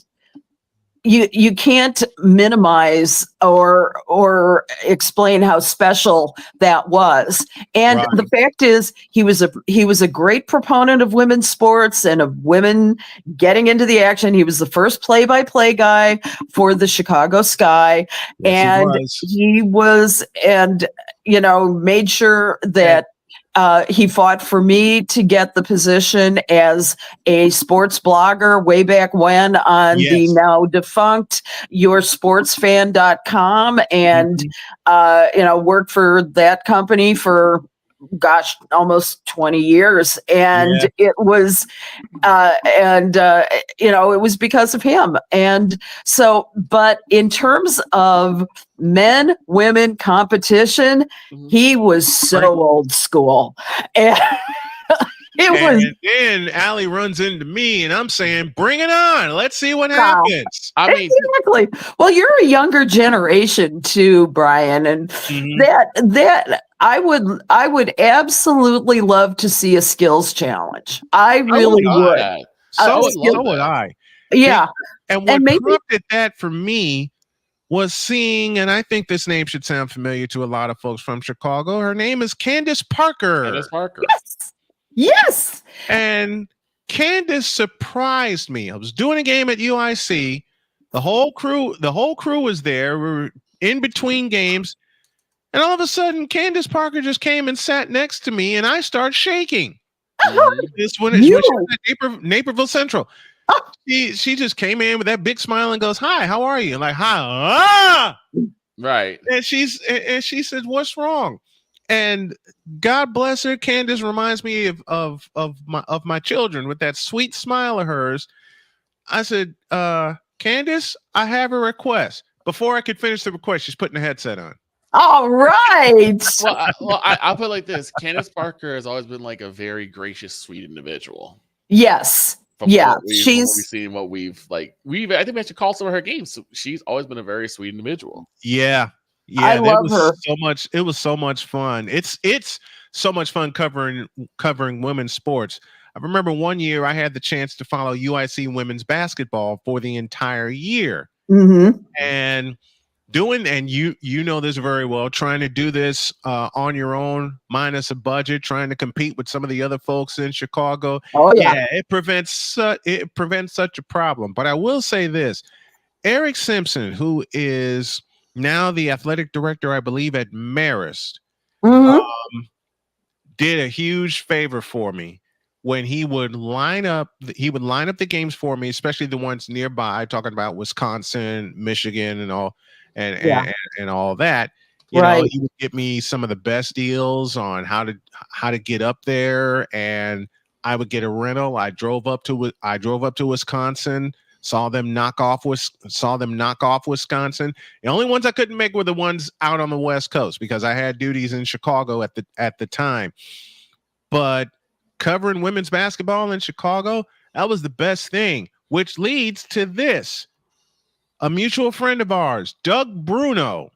You can't minimize or explain how special that was. And the fact is, he was a great proponent of women's sports and of women getting into the action. He was the first play-by-play guy for the Chicago Sky, and he was, made sure that He fought for me to get the position as a sports blogger way back when on the now defunct yoursportsfan.com, and worked for that company for almost 20 years, and it was it was because of him. And so, but in terms of men women competition, he was so old school, and and then Allie runs into me, and I'm saying, "Bring it on! Let's see what happens." I mean, exactly. Well, you're a younger generation too, Brian, and that I would absolutely love to see a skills challenge. I really would. So would I. Yeah, and what prompted that for me was seeing, and I think this name should sound familiar to a lot of folks from Chicago. Her name is Candace Parker. Candace Parker. Yes. And Candace surprised me. I was doing a game at UIC. The whole crew was there. We were in between games. And all of a sudden, Candace Parker just came and sat next to me, and I started shaking. This when she was at Naperville Central. She just came in with that big smile and goes, "Hi, how are you?" And like, "Hi." Right. And she said, "What's wrong?" And God bless her, Candace reminds me of my children with that sweet smile of hers. I said, "Candace, I have a request." Before I could finish the request, she's putting the headset on. All right. I'll put it like this: Candace Parker has always been like a very gracious, sweet individual. Yes. From what we've seen, what we've I think we should call some of her games. So she's always been a very sweet individual. Yeah. I love her so much. It was so much fun. It's so much fun covering women's sports. I remember one year I had the chance to follow UIC women's basketball for the entire year, and you know this very well, trying to do this on your own minus a budget, trying to compete with some of the other folks in Chicago. It prevents such a problem. But I will say this: Eric Simpson, who is now the athletic director, I believe, at Marist, did a huge favor for me when he would line up the games for me, especially the ones nearby, talking about Wisconsin, Michigan, and all. And all that, you know, he would give me some of the best deals on how to get up there, and I would get a rental. I drove up to Wisconsin, saw them knock off Wisconsin. The only ones I couldn't make were the ones out on the West Coast because I had duties in Chicago at the time. But covering women's basketball in Chicago, that was the best thing, which leads to this. A mutual friend of ours, Doug Bruno,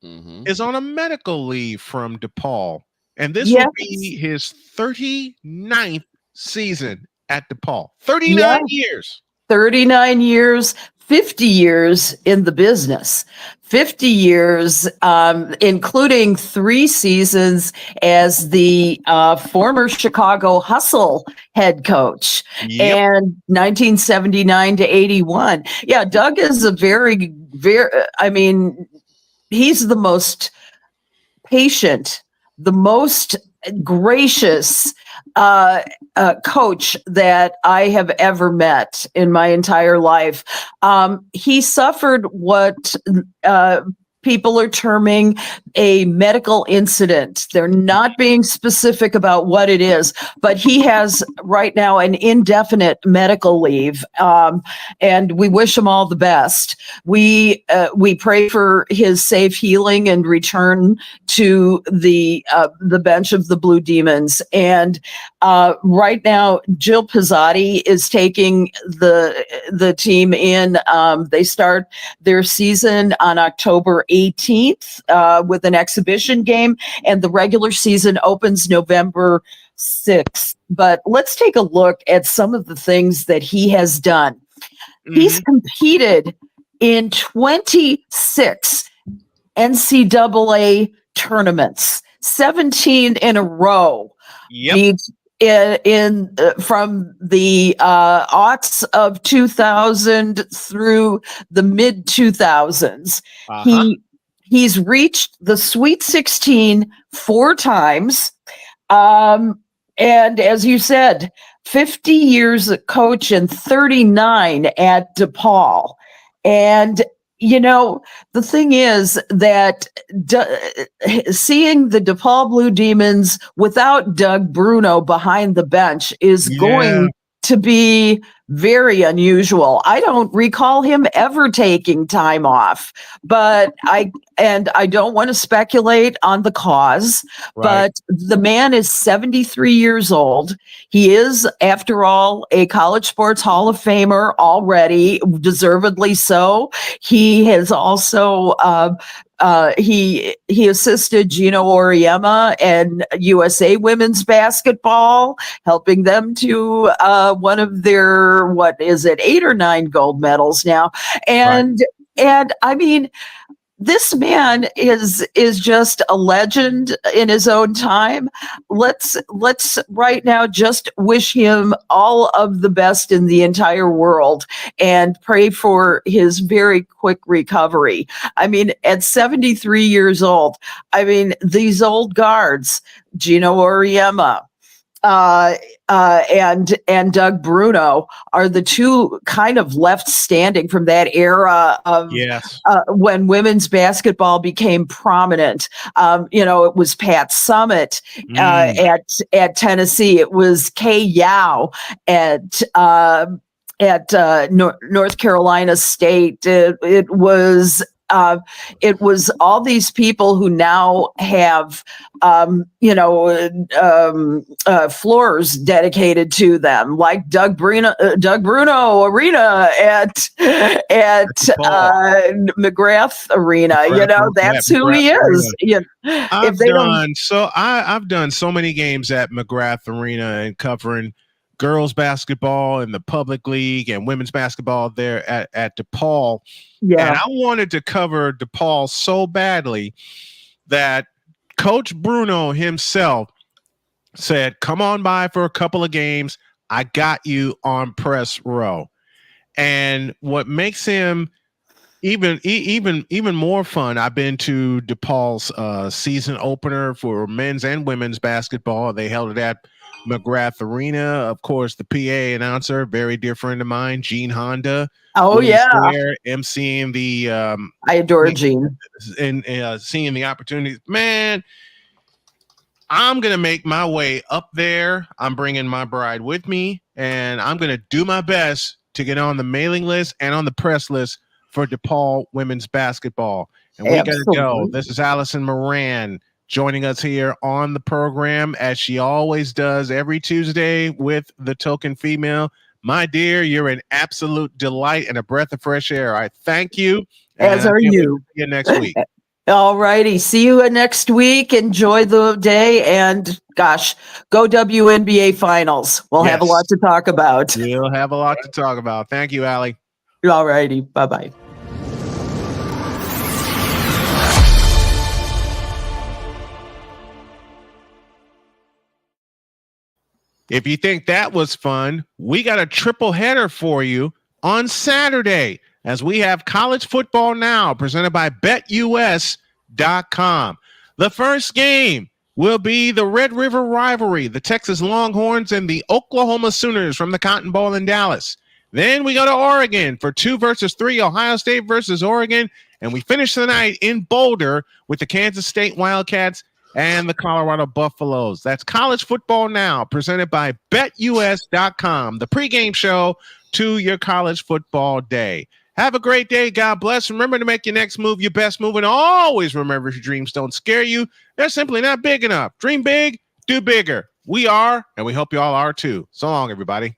is on a medical leave from DePaul. And this will be his 39th season at DePaul. 39 years. 39 years, 50 years in the business. 50 years, including 3 seasons as the former Chicago Hustle head coach, and 1979 to 81. Yeah, Doug is a very, he's the most patient, the most gracious coach that I have ever met in my entire life. He suffered what people are terming a medical incident. They're not being specific about what it is, but he has right now an indefinite medical leave, and we wish him all the best. We pray for his safe healing and return to the bench of the Blue Demons. And right now, Jill Pizzotti is taking the team in. They start their season on October 18th with an exhibition game, and the regular season opens November 6th. But let's take a look at some of the things that he has done. He's competed in 26 NCAA tournaments, 17 in a row. From the aughts of 2000 through the mid 2000s. He's reached the Sweet 16 4 times. And as you said, 50 years at coach and 39 at DePaul. And, you know, the thing is that seeing the DePaul Blue Demons without Doug Bruno behind the bench is going to be very unusual. I don't recall him ever taking time off, but I don't want to speculate on the cause, but the man is 73 years old. He is, after all, a college sports Hall of Famer already, deservedly so. He has also he assisted Gino Auriemma and USA women's basketball, helping them to one of their, 8 or 9 gold medals now. And I mean, this man is just a legend in his own time. Let's right now just wish him all of the best in the entire world and pray for his very quick recovery. I mean, at 73 years old, I mean, these old guards, Gino Auriemma, and Doug Bruno are the two kind of left standing from that era of when women's basketball became prominent. You know, it was Pat Summitt at Tennessee. It was Kay Yao at North Carolina State. It was all these people who now have, floors dedicated to them, like Doug Bruno Arena at McGrath Arena. You know, that's who he is. I've done so many games at McGrath Arena and covering girls basketball in the public league and women's basketball there at DePaul. Yeah. And I wanted to cover DePaul so badly that Coach Bruno himself said, come on by for a couple of games. I got you on press row. And what makes him even more fun, I've been to DePaul's season opener for men's and women's basketball. They held it at McGrath Arena. Of course, the PA announcer, very dear friend of mine, Gene Honda. Oh yeah, there emceeing the. I adore Gene and seeing the opportunities. Man, I'm gonna make my way up there. I'm bringing my bride with me, and I'm gonna do my best to get on the mailing list and on the press list for DePaul women's basketball. And we gotta go. This is Allison Moran joining us here on the program, as she always does every Tuesday with the Token Female. My dear, you're an absolute delight and a breath of fresh air. I thank you. As are you. See you next week. All righty. See you next week. Enjoy the day. And gosh, go WNBA finals. We'll have a lot to talk about. We'll have a lot to talk about. Thank you, Allie. All righty. Bye-bye. If you think that was fun, we got a triple header for you on Saturday, as we have College Football Now presented by BetUS.com. The first game will be the Red River rivalry, the Texas Longhorns and the Oklahoma Sooners from the Cotton Bowl in Dallas. Then we go to Oregon for 2 versus 3, Ohio State versus Oregon. And we finish the night in Boulder with the Kansas State Wildcats and the Colorado Buffaloes. That's College Football Now, presented by BetUS.com, the pregame show to your college football day. Have a great day. God bless. Remember to make your next move your best move, and always remember, if your dreams don't scare you, they're simply not big enough. Dream big, do bigger. We are, and we hope you all are too. So long, everybody.